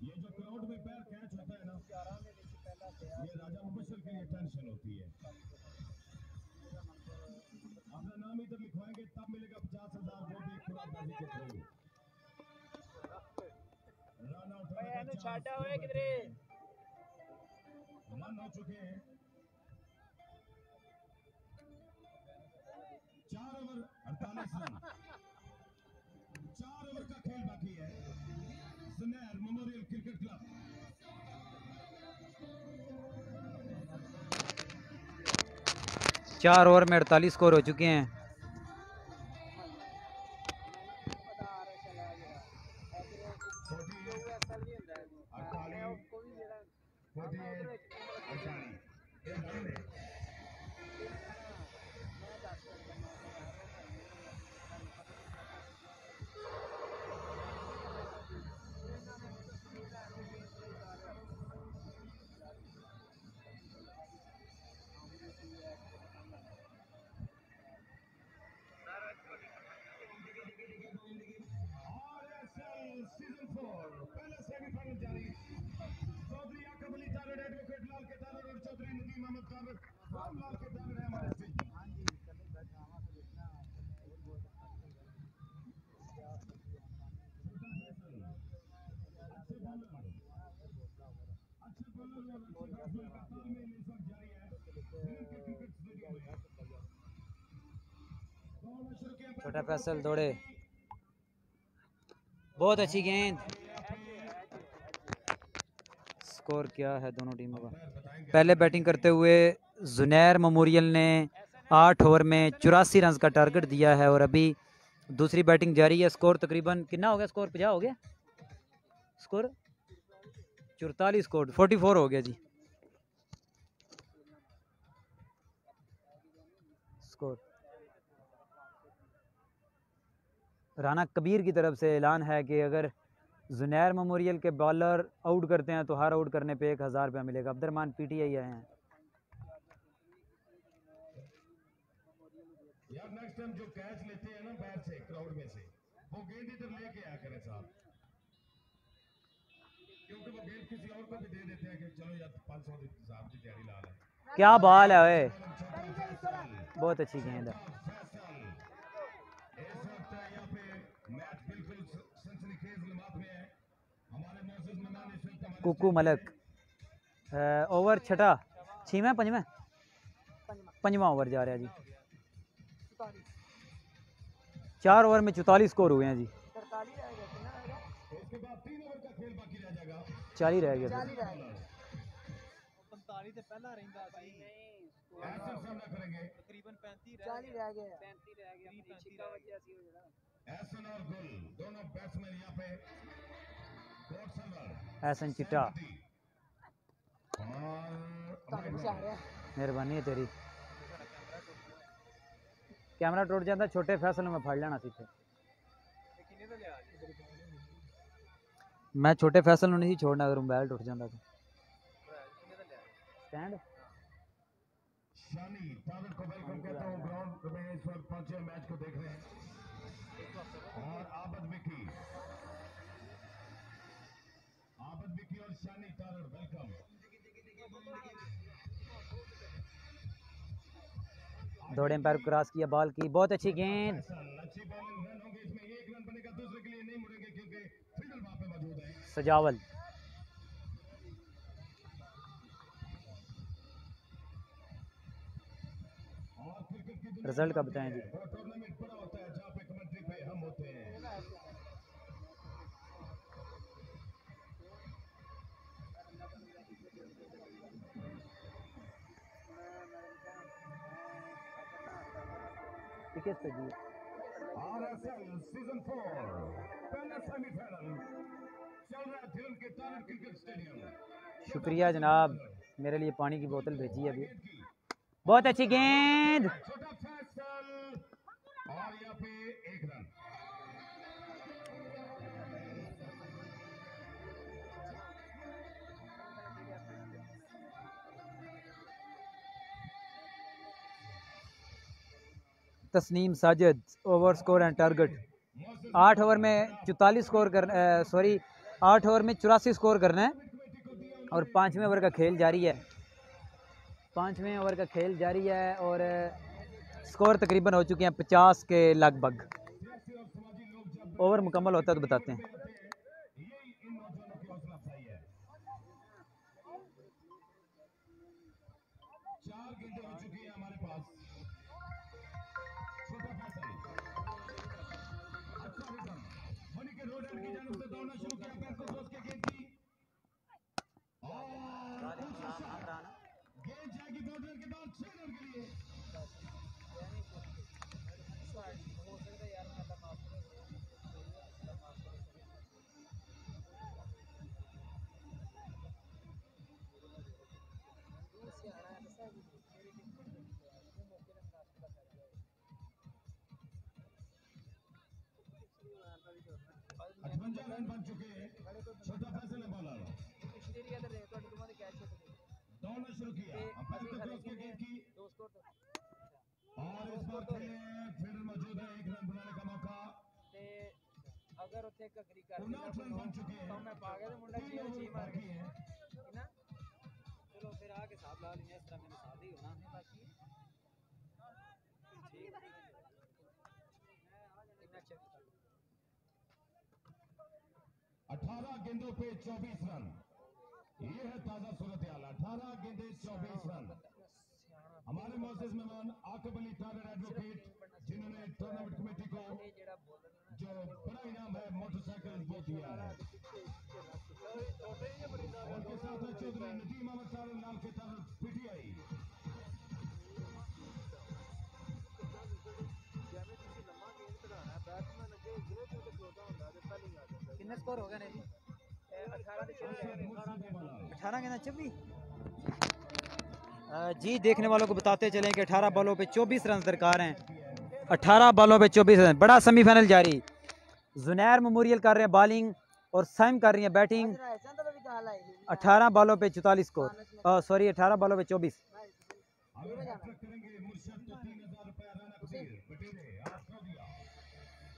ये जो क्राउड में पैर कैच होता है ना ये राजा मुबशर के लिए टेंशन होती है। अपना नाम इधर लिखवाएंगे तब मिलेगा 50,000 वो भी खुराबाजी के थ्रू। रन आउट रन हो चुके हैं। 4 ओवर 48 रन। 4 ओवर का खेल बाकी है। Zunair memorial cricket club 4 over में 48 स्कोर हो चुके हैं। सीजन 4 पहला सेमीफाइनल जारी। चौधरी आकब अली तारड़, एडवोकेट लाल के तारड़ और चौधरी नदीम अहमद तारड़ लाल के तारड़ है हमारे स्टेज पर। अच्छे बॉलर और अच्छे बैट्समैन का तालमेल इस वक्त जारी है दिल्ली के क्रिकेट स्टेडियम में। दौड़ना शुरू किया छोटा फैसल दौड़े। बहुत अच्छी गेंद। स्कोर क्या है दोनों टीमों का? पहले बैटिंग करते हुए ज़ुनैर मेमोरियल ने 8 ओवर में 84 रन का टारगेट दिया है और अभी दूसरी बैटिंग जारी है। स्कोर तकरीबन कितना हो गया? स्कोर 50 हो गया। स्कोर 44 स्कोर 44 हो गया जी। स्कोर राना कबीर की तरफ से ऐलान है कि अगर ज़ुनैर मेमोरियल के बॉलर आउट करते हैं तो हर आउट करने पे 1000 रुपया मिलेगा। अब्दुर्रहमान पीटीआई आए हैं। यार नेक्स्ट टाइम जो कैच लेते हैं ना बाहर से क्राउड में से वो गेंद इधर लेके आया करें साहब, क्योंकि वो गेंद किसी और को भी दे देते हैं कि चलो यार 500 साहब की तैयारी ला लें। क्या बॉल है ओए, बहुत अच्छी गेंद है। इस वक्त यहाँ पे मैच बिल्कुल सनसनीखेज लम्हात में है। हमारे मौजूद मेहमान इस वक्त हमारे कुकू मलक ओवर छठा 6वां 5वां ओवर जा रहा है जी। 4 ओवर में 44 स्कोर हुए हैं जी। इसके बाद 3 ओवर का खेल बाकी रह जाएगा। 40 रह गया। 45 से पहला रहंदा सी ऐसा सामना करेंगे तकरीबन 35 रह गया 35 रह गया छिक्का वजह सी हो जरा। एहसन और गुल दोनों बैट्समैन यहाँ पे कोट सलवार एहसन चिट्टा और मेहरबानी है तेरी। कैमरा टूट जाता छोटे फैसल में फड़ लेना सीखे मैं छोटे फैसल में नहीं छोड़ना अगर मोबाइल टूट जाता तो स्टैंड शानी टारगेट को वेलकम कहता हूं ग्राउंड में इस वक्त पहुंचे मैच को देख रहे हैं और आबद विकी और शानी टारगेट वेलकम दौड़े पैर क्रॉस किया बॉल की बहुत अच्छी गेंद अच्छी बॉलिंग रन होंगे इसमें एक रन बनेगा दूसरे के लिए नहीं मुड़ेंगे क्योंकि फील्डर वहां पे मौजूद है सजावल रिजल्ट का बताएं जी टूर्नामेंट बड़ा होता है जहाँ पे कमेंट्री पे हम होते हैं विकेट पे जी RSL सीजन 4 पहला सेमीफाइनल चल रहा है धीरन के टारगेट क्रिकेट स्टेडियम शुक्रिया जनाब मेरे लिए पानी की बोतल भेजी है अभी बहुत अच्छी गेंद छोटा फैसल और यहाँ पे एक run Tasneem Sajid over score and target 8 over में 44 स्कोर कर 8 ओवर में 84 स्कोर करना है और 5वें ओवर का खेल जारी है 5वें ओवर का खेल जारी है और स्कोर तकरीबन हो चुके हैं 50 के लगभग ओवर मुकम्मल होता है तो बताते हैं रन बन चुके हैं छोटा फैसल है बॉलर दौड़ना शुरू किया अंपायर को क्रॉस की गेंद की और इस बार फील्डर मौजूद है एक रन बनाने का मौका अगर उत्थे ककरी कर 59 रन बन चुके हैं तो मैं पागल हूं मुंडा जी जी मार के है ना चलो फिर आके साथ ला लेंगे इस तरह मेरे साथ ही होना है बाकी ठीक है इतना चेक 18 गेंदों पे 24 रन ये है ताजा सूरत हाल 18 गेंदे 24 रन हमारे मोअज़्ज़िज़ मेहमान आकिब अली टारर एडवोकेट जिन्होंने टूर्नामेंट कमेटी को जो बड़ा इनाम है मोटरसाइकिल वो दिया है उनके साथ है चौधरी नदीम अहमद टारर लाल के टारर पीटीआई कितना स्कोर हो गया नहीं 18 गेंद 24 जी देखने वालों को बताते चलें कि 18 बॉलों पे 24 रन दरकार हैं 18 बॉलों पे 24 रन बड़ा सेमीफाइनल जारी जुनैर मेमोरियल कर रहे हैं बॉलिंग और साइम कर रही है बैटिंग 18 बॉलों पे 44 स्कोर सॉरी 18 बॉलों पे 24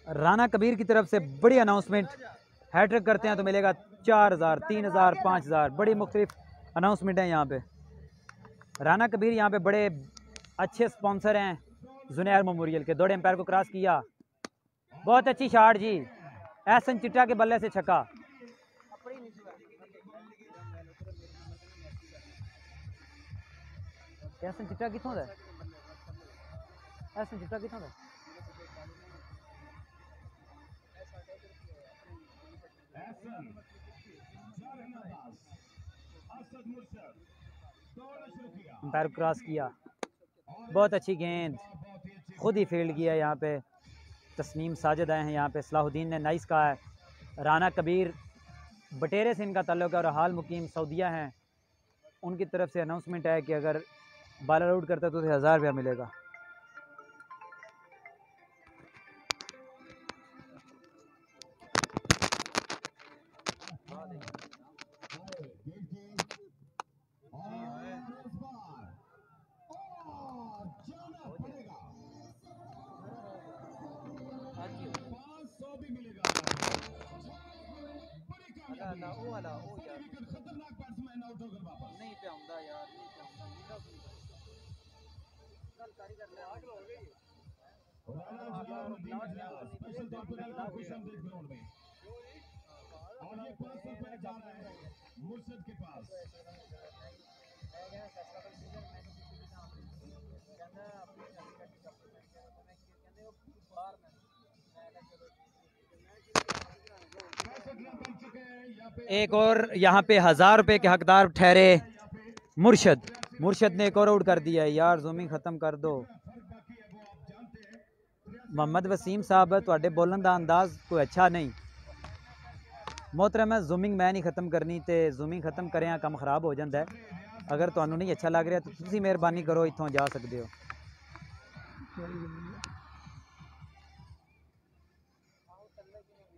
राना कबीर की तरफ से बड़ी अनाउंसमेंट हैट्रिक करते हैं तो मिलेगा 4000 3000 5000 बड़ी मुख्तलिफ अनाउंसमेंट है यहाँ पे राना कबीर यहाँ पे बड़े अच्छे स्पॉन्सर हैं जुनैर मेमोरियल के दौड़े एम्पायर को क्रॉस किया बहुत अच्छी शॉट जी एहसन चिट्टा के बल्ले से छक्का एहसन चिट्टा कितों दा एहसन चिट्टा कितों दा एम्पायर क्रॉस किया बहुत अच्छी गेंद खुद ही फील्ड किया यहाँ पे तस्नीम साजिद आए हैं यहाँ पे सलाहुद्दीन ने नाइस कहा है राना कबीर बटेरे से इनका ताल्लुक है और हाल मुकीम सऊदिया हैं उनकी तरफ से अनाउंसमेंट है कि अगर बॉलर आउट करता है तो 1000 रुपया मिलेगा ला वो वाला वो यार नहीं पे आंदा यार नहीं पे आंदा नींदा कोई कल कारीगर ले आग हो गई मुर्शद के पास एक और यहाँ पे 1000 रुपए के हकदार ठहरे मुर्शद ने एक और आउट कर दिया है यार। जूमिंग खत्म कर दो। मोहम्मद वसीम साहब तुहाडे बोलन दा अंदाज कोई अच्छा नहीं। मोहतरम है जूमिंग मैं नहीं खत्म करनी ते जूमिंग खत्म करें काम खराब हो जाता है। अगर तुहानू नहीं अच्छा लग रहा तो तुसी मेहरबानी करो इत्थों जा सकते हो।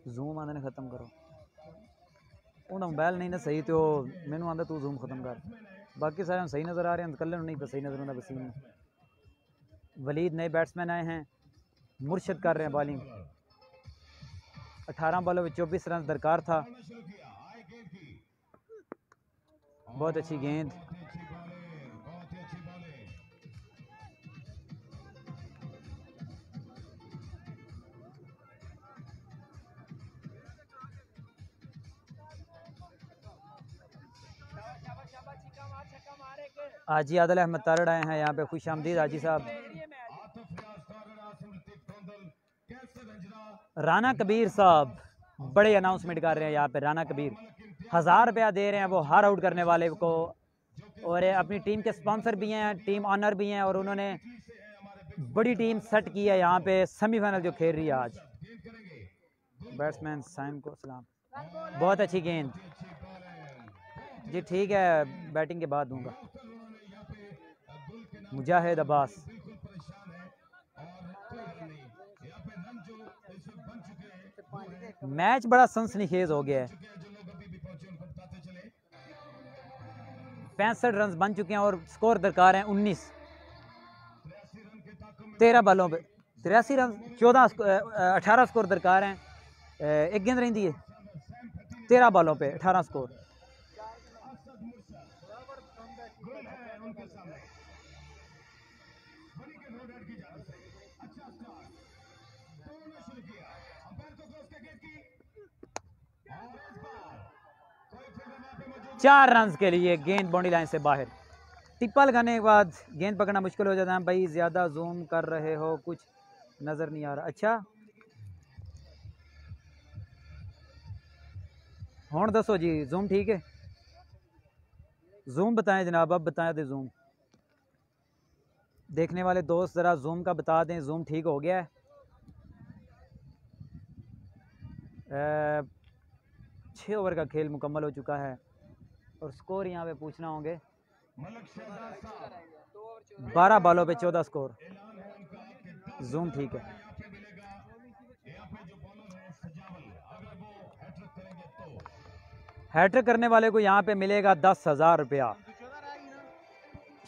जूम आंदे ने खत्म करो उन्हें मोबाइल नहीं ना सही तो मैनू आंदा तू जूम खत्म कर। बाकी सारे सही नज़र आ रहे हैं कल नहीं सही नज़र आता वसीम। वलीद नए बैट्समैन आए हैं। मुर्शद कर रहे हैं बॉलिंग। 18 बॉलों में 24 रन दरकार था। बहुत अच्छी गेंद। हाजी आदिल अहमद तारड़ आए हैं यहाँ पे। खुश आमदीद हाजी साहब। राना कबीर साहब बड़े अनाउंसमेंट कर रहे हैं यहाँ पे। राना कबीर 1000 रुपया दे रहे हैं वो हर आउट करने वाले को। और अपनी टीम के स्पॉन्सर भी हैं, टीम ऑनर भी हैं और उन्होंने बड़ी टीम सेट की है यहाँ पे सेमीफाइनल जो खेल रही है आज। बैट्समैन साइम को सलाम। बहुत अच्छी गेंद जी। ठीक है बैटिंग के बाद दूंगा। मुजाहिद अब्बास। मैच बड़ा सनसनीखेज हो गया है। 65 रन बन चुके हैं और स्कोर दरकार है 19। 13 बॉलों पे 83 रन 18 स्कोर दरकार हैं। एक गेंद रही है 13 बॉलों पे 18 स्कोर। चार रन के लिए गेंद बाउंड्री लाइन से बाहर। टिप्पा लगाने के बाद गेंद पकड़ना मुश्किल हो जाता है। भाई ज़्यादा जूम कर रहे हो कुछ नज़र नहीं आ रहा। अच्छा हुण दसो जी जूम ठीक है। जूम बताएं जनाब। अब बताएं तो जूम देखने वाले दोस्त ज़रा जूम का बता दें। जूम ठीक हो गया है। 6 ओवर का खेल मुकम्मल हो चुका है और स्कोर यहाँ पे पूछना होंगे। 12 बॉलों पे 14 स्कोर। जूम ठीक है। हैट्रिक करने वाले को यहाँ पे मिलेगा 10,000 रुपया।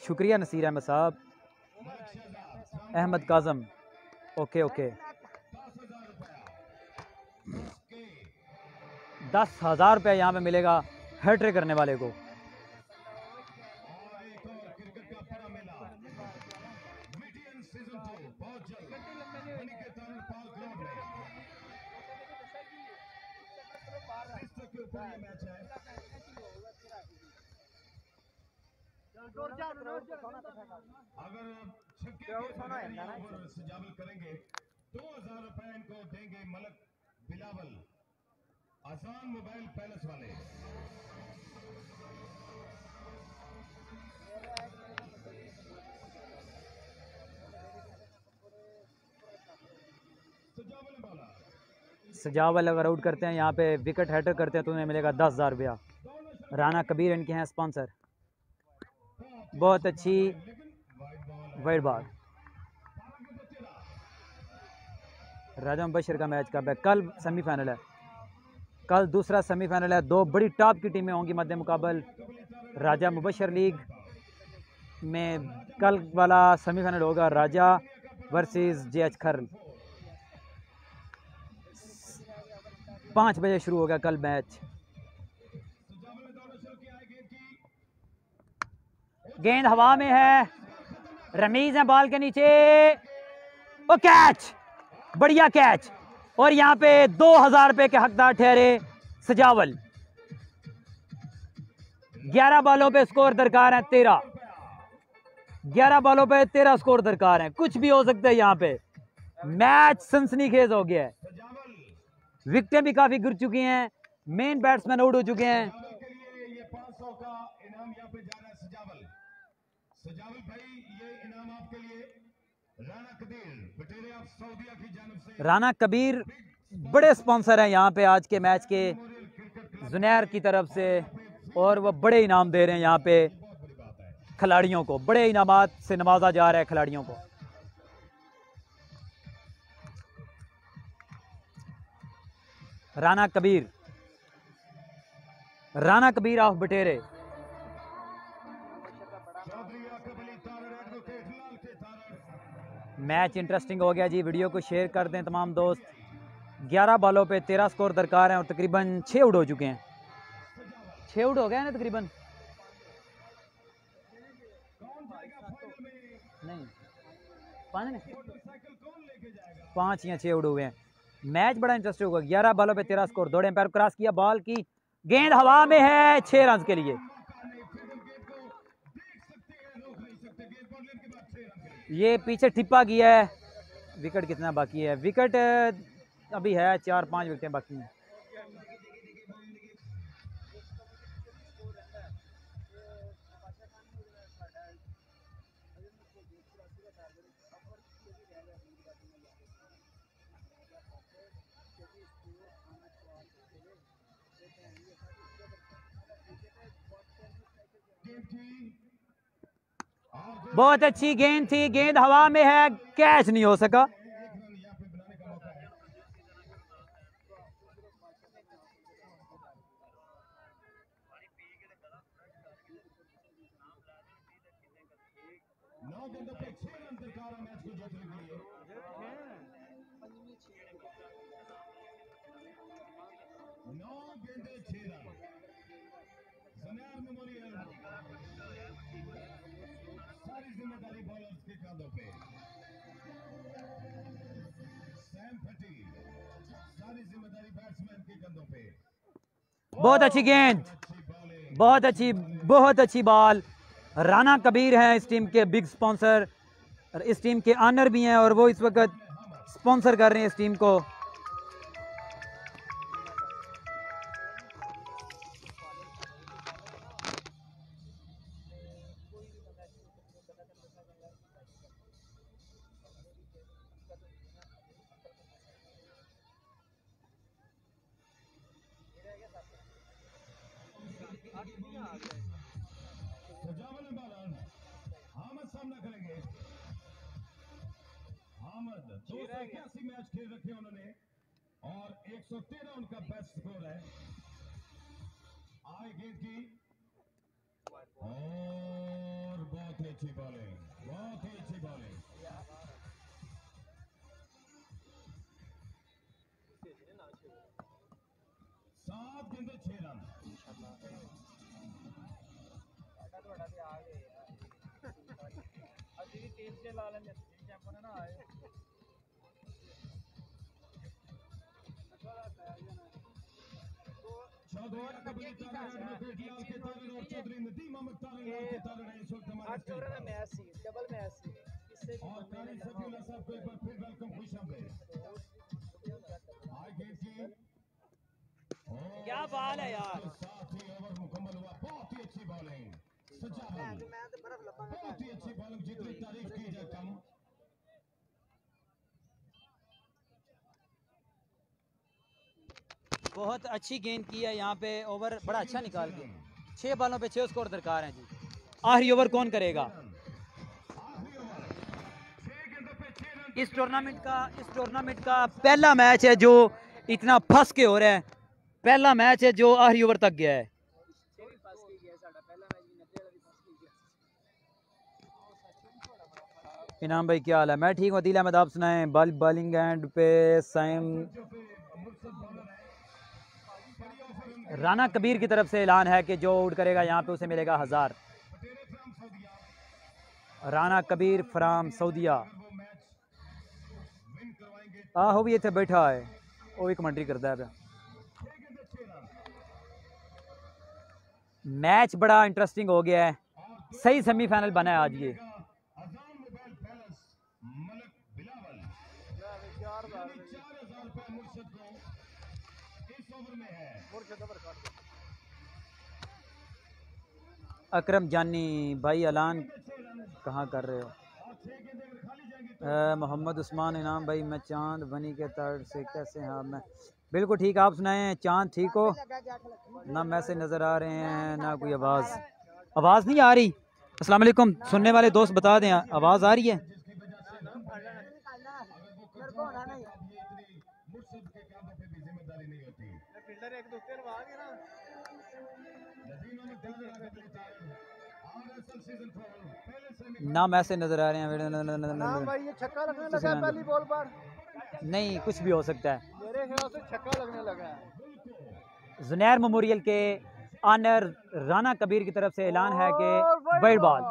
शुक्रिया नसीर अहमद साहब। Ahmad काजम okay okay. 10,000 रुपया यहाँ पे मिलेगा हैट्रिक करने वाले को। अगर सजावल करेंगे 2000 रुपए इनको देंगे मलक बिलावल आसान मोबाइल पैलेस वाले। सजावल अगर आउट करते हैं यहाँ पे विकेट हैटर करते हैं तो उन्हें मिलेगा 10,000 रुपया। राना कबीर इनके हैं स्पॉन्सर। बहुत अच्छी वाइड बॉल। राजा मुबशर का मैच कब है? कल सेमीफाइनल है। कल दूसरा सेमीफाइनल है। 2 बड़ी टॉप की टीमें होंगी मध्य मुकाबल। राजा मुबशर लीग में कल वाला सेमीफाइनल होगा राजा वर्सेस JH खर्ल। 5 बजे शुरू होगा कल मैच। गेंद हवा में है, रमीज है बॉल के नीचे, ओ कैच, बढ़िया कैच। और यहाँ पे 2000 रुपए के हकदार ठहरे सजावल। 11 बॉलों पे स्कोर दरकार है 13। 11 बॉलों पे 13 स्कोर दरकार है। कुछ भी हो सकता है यहाँ पे। मैच सनसनीखेज हो गया है। विकेटें भी काफी गिर चुकी हैं, मेन बैट्समैन आउट हो चुके हैं। ये 500 का इनाम यहाँ पे जा रहा है सजावल भाई, ये इनाम आपके लिए राना कबीर बटेरे ऑफ सऊदीया की जानिब से। राना कबीर बड़े स्पॉन्सर हैं यहाँ पे आज के मैच के, जुनैर की तरफ से, और वो बड़े इनाम दे रहे हैं यहाँ पे खिलाड़ियों को। बड़े इनामात से नवाजा जा रहा है खिलाड़ियों को। Rana Kabir of Batere. Match interesting हो गया जी। वीडियो को शेयर कर दें तमाम दोस्त। 11 बॉलों पे 13 स्कोर दरकार हैं और तकरीबन 6 आउट हो चुके हैं। 6 आउट हो गए ना तकरीबन, नहीं 5 या 6 आउट हुए हैं। मैच बड़ा इंटरेस्टिंग होगा। 11 बॉलों पे 13 स्कोर। दौड़े एम्पायर क्रॉस किया, बॉल की गेंद हवा में है, 6 रन के लिए। ये पीछे ठिप्पा किया है। विकेट कितना बाकी है? विकेट अभी है 4-5 विकेटें बाकी हैं। बहुत अच्छी गेंद थी, गेंद हवा में है, कैच नहीं हो सका। सारी जिम्मेदारी बॉलर्स के कांधों पे। सैम फटी, सारी जिम्मेदारी बैट्समैन के कंधों पे। बहुत अच्छी गेंद, बहुत अच्छी बॉल। राना कबीर हैं इस टीम के बिग स्पॉन्सर, इस टीम के ऑनर भी हैं और वो इस वक्त स्पॉन्सर कर रहे हैं इस टीम को। सामना करेंगे हामिद। 281 मैच खेल रखे उन्होंने और 113 उनका बेस्ट स्कोर है। आए गेंद की और बहुत ही अच्छी बॉलिंग, बहुत ही अच्छी बॉलिंग। 7 गेंदे 6 रन। क्या बॉल है यार। साथ ही ओवर मुकम्मल हुआ। बहुत ही अच्छी बॉलिंग सजावल, बहुत ही अच्छी बॉलिंग, जितनी तारीफ की जाए कम। बहुत अच्छी गेंद की है यहाँ पे, ओवर बड़ा अच्छा निकाल के। 6 बॉलों पे 6 स्कोर दरकार हैं जी। आखिरी ओवर कौन करेगा? इस टूर्नामेंट का पहला मैच है जो इतना फंस के हो रहा है। पहला मैच है जो आखिरी ओवर तक गया है। इनाम भाई क्या हाल है? मैं ठीक हूँ। अदील अहमद, आप सुनाएं। बॉलिंग एंड पे साइम राना कबीर की तरफ से ऐलान है कि जो आउट करेगा यहाँ पे उसे मिलेगा 1000। राना कबीर फ्राम सऊदिया आहो भी इतने बैठा है, वो भी कमेंट्री करता है। मैच बड़ा इंटरेस्टिंग हो गया है, सही सेमीफाइनल बना है आज ये। अकरम जानी भाई ऐलान कहाँ कर रहे हो? मोहम्मद उस्मान इनाम भाई मैं चांद बनी के तर्ज से कैसे? हाँ मैं बिल्कुल ठीक, आप सुनाएं चांद ठीक हो? ना मैसेज नज़र आ रहे हैं ना कोई आवाज़ नहीं आ रही। अस्सलाम वालेकुम, सुनने वाले दोस्त बता दें आवाज़ आ रही है? ना मैसेज नजर आ रहे हैं भाई ये छक्का लगने लगा है पहली बॉल पर। नहीं कुछ भी हो सकता है। मेरे ख्याल से छक्का लगने लगा है। जुनैर मेमोरियल के ऑनर राना कबीर की तरफ से ऐलान है कि वाइड बॉल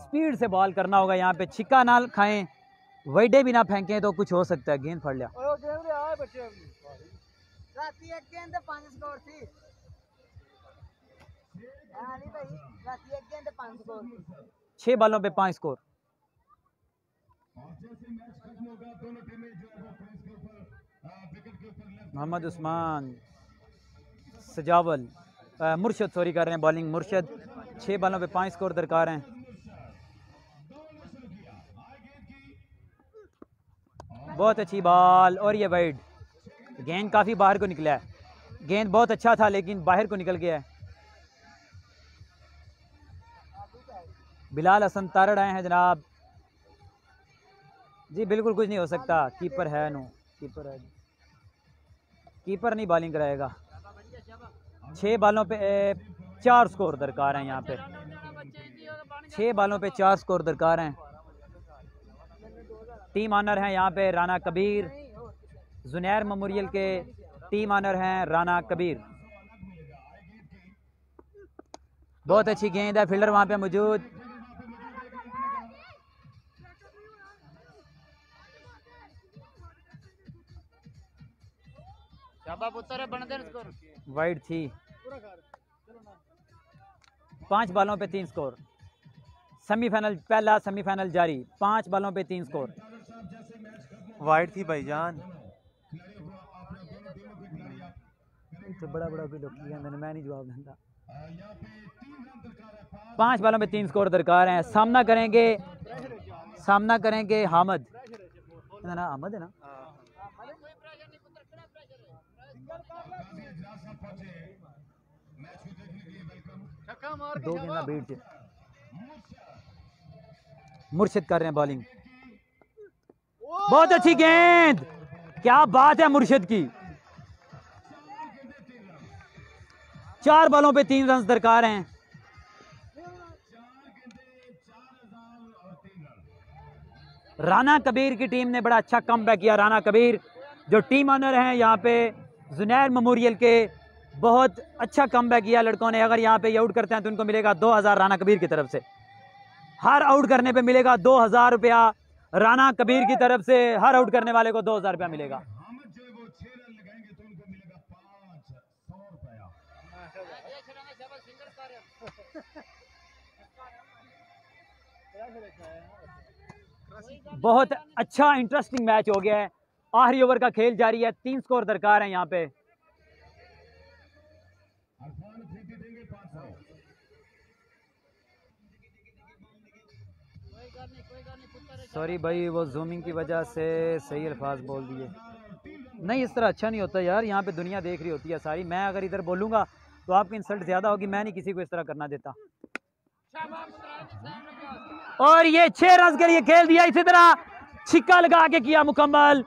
स्पीड से बॉल करना होगा, यहाँ पे छिक्का ना खाएं, वाइडे भी ना फेंकें तो कुछ हो सकता है। गेंद फड़ लिया। छह बालों पे 5 स्कोर। मोहम्मद उस्मान सजावल मुर्शद सॉरी कर रहे हैं बॉलिंग। मुर्शद 6 बालों पे 5 स्कोर दरकार हैं। बहुत अच्छी बॉल और ये वाइड। गेंद काफ़ी बाहर को निकला है। गेंद बहुत अच्छा था लेकिन बाहर को निकल गया है। बिलाल हसन तारड़ आए हैं जनाब जी। बिल्कुल कुछ नहीं हो सकता, कीपर है नो, कीपर है, कीपर नहीं बॉलिंग कराएगा। 6 बालों पे 4 स्कोर दरकार हैं। यहाँ पे 6 बालों पे 4 स्कोर दरकार हैं। टीम ऑनर हैं यहाँ पे राना कबीर। जुनैर मेमोरियल के टीम ऑनर हैं राना कबीर। बहुत अच्छी गेंद है, फील्डर वहाँ पे मौजूद। वाइड थी। 5 बालों पे 3 स्कोर। सेमीफाइनल पहला सेमीफाइनल जारी। 5 बालों पे 3 स्कोर। वाइड थी भाईजान। तो बड़ा कोई लोग मैं नहीं जवाब दूंगा। 5 बालों पे 3 स्कोर दरकार हैं। सामना करेंगे हामिद ना, अहमद है ना। दो गेंदा बीट मुर्शिद कर रहे हैं बॉलिंग। बहुत अच्छी गेंद, क्या बात है मुर्शिद की। 4 बालों पे 3 रन दरकार हैं। राना कबीर की टीम ने बड़ा अच्छा कमबैक किया। राना कबीर जो टीम ऑनर हैं यहाँ पे जुनैर मेमोरियल के, बहुत अच्छा कमबैक किया लड़कों ने। अगर यहाँ पे ये आउट करते हैं तो उनको मिलेगा 2000 राना कबीर की तरफ से। हर आउट करने पे मिलेगा 2000 रुपया राना कबीर की तरफ से। हर आउट करने वाले को 2000 रुपया मिलेगा। बहुत अच्छा इंटरेस्टिंग मैच हो गया है। आखिरी ओवर का खेल जारी है। 3 स्कोर दरकार है यहाँ पे। सॉरी भाई, वो जूमिंग की वजह से सही अल्फाज बोल दिए। नहीं, इस तरह अच्छा नहीं होता यार। यहाँ पे दुनिया देख रही होती है सारी। मैं अगर इधर बोलूँगा तो आपकी इंसल्ट ज़्यादा होगी। मैं नहीं किसी को इस तरह करना देता। और ये 6 रन के लिए खेल दिया। इसी तरह छिक्का लगा के किया मुकम्मल।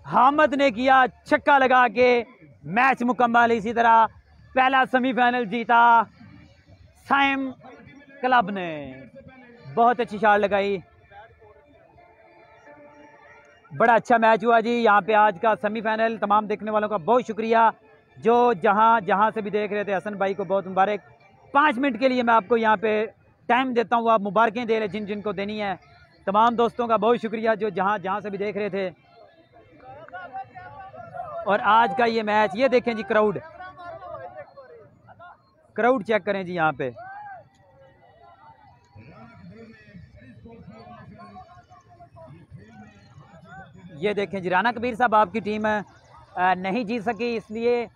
हामिद ने किया छक्का लगा के मैच मुकम्मल। इसी तरह पहला सेमीफाइनल जीता साइम क्लब ने। बहुत अच्छी शॉट लगाई। बड़ा अच्छा मैच हुआ जी यहाँ पे आज का सेमीफाइनल। तमाम देखने वालों का बहुत शुक्रिया जो जहाँ से भी देख रहे थे। हसन भाई को बहुत मुबारक। 5 मिनट के लिए मैं आपको यहाँ पे टाइम देता हूँ, आप मुबारकें दे रहे जिन जिनको देनी है। तमाम दोस्तों का बहुत शुक्रिया जो जहाँ से भी देख रहे थे। और आज का ये मैच, ये देखें जी, क्राउड चेक करें जी यहाँ पे। ये देखें जी, राना कबीर साहब आपकी टीम नहीं जीत सकी, इसलिए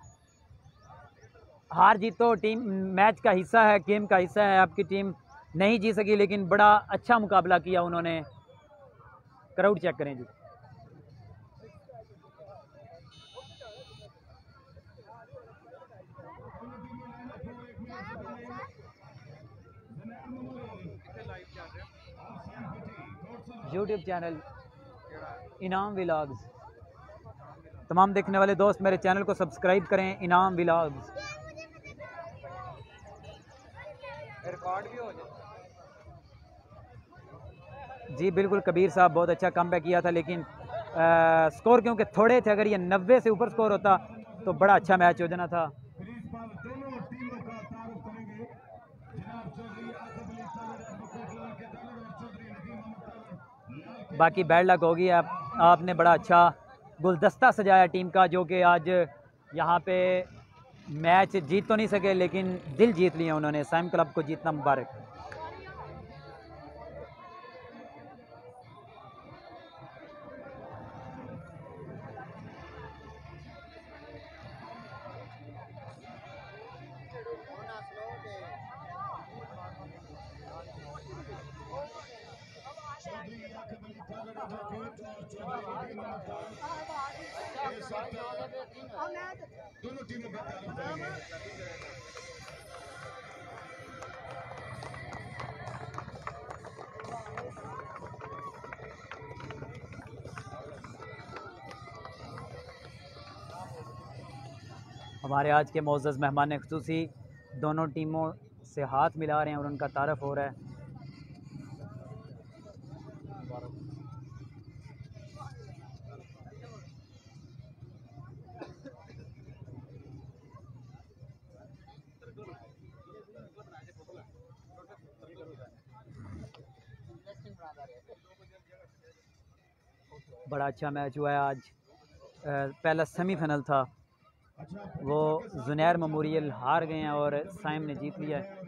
हार जीत तो टीम मैच का हिस्सा है, गेम का हिस्सा है। आपकी टीम नहीं जीत सकी लेकिन बड़ा अच्छा मुकाबला किया उन्होंने। क्राउड चेक करें जी। यूट्यूब चैनल इनाम व्लॉग्स, तमाम देखने वाले दोस्त मेरे चैनल को सब्सक्राइब करें, इनाम व्लॉग्स। रिकॉर्ड भी हो जाए जी बिल्कुल, कबीर साहब बहुत अच्छा कमबैक किया था लेकिन स्कोर क्योंकि थोड़े थे, अगर ये 90 से ऊपर स्कोर होता तो बड़ा अच्छा मैच हो जाना था। बाकी बैड लक होगी। आपने बड़ा अच्छा गुलदस्ता सजाया टीम का, जो कि आज यहाँ पे मैच जीत तो नहीं सके लेकिन दिल जीत लिए उन्होंने। साइम क्लब को जीतना मुबारक। दोनों टीमों का तारुफ करेंगे। हमारे आज के मोअज़्ज़ज़ मेहमान ख़ुसूसी दोनों टीमों से हाथ मिला रहे हैं और उनका तारफ़ हो रहा है। बड़ा अच्छा मैच हुआ है आज। पहला सेमीफाइनल था, वो जुनैर मेमोरियल हार गए हैं और साइम ने जीत लिया है।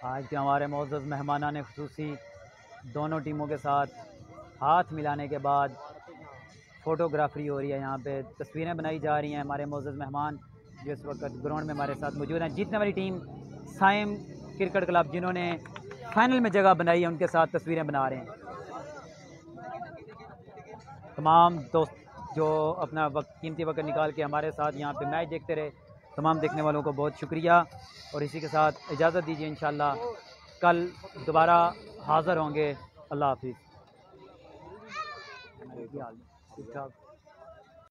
आज के हमारे मोअज़्ज़ज़ मेहमानान ने ख़ुसूसी दोनों टीमों के साथ हाथ मिलाने के बाद फ़ोटोग्राफरी हो रही है। यहाँ पे तस्वीरें बनाई जा रही हैं। हमारे मोअज़्ज़ज़ मेहमान जो इस वक्त ग्राउंड में हमारे साथ मौजूद हैं, जीतने वाली टीम साइम क्रिकेट क्लब जिन्होंने फाइनल में जगह बनाई है, उनके साथ तस्वीरें बना रहे हैं। तमाम दोस्त जो अपना कीमती वक्त निकाल के हमारे साथ यहाँ पे मैच देखते रहे, तमाम देखने वालों को बहुत शुक्रिया। और इसी के साथ इजाज़त दीजिए, इंशाल्लाह कल दोबारा हाज़िर होंगे। अल्लाह हाफिज़। ठीक ठाक।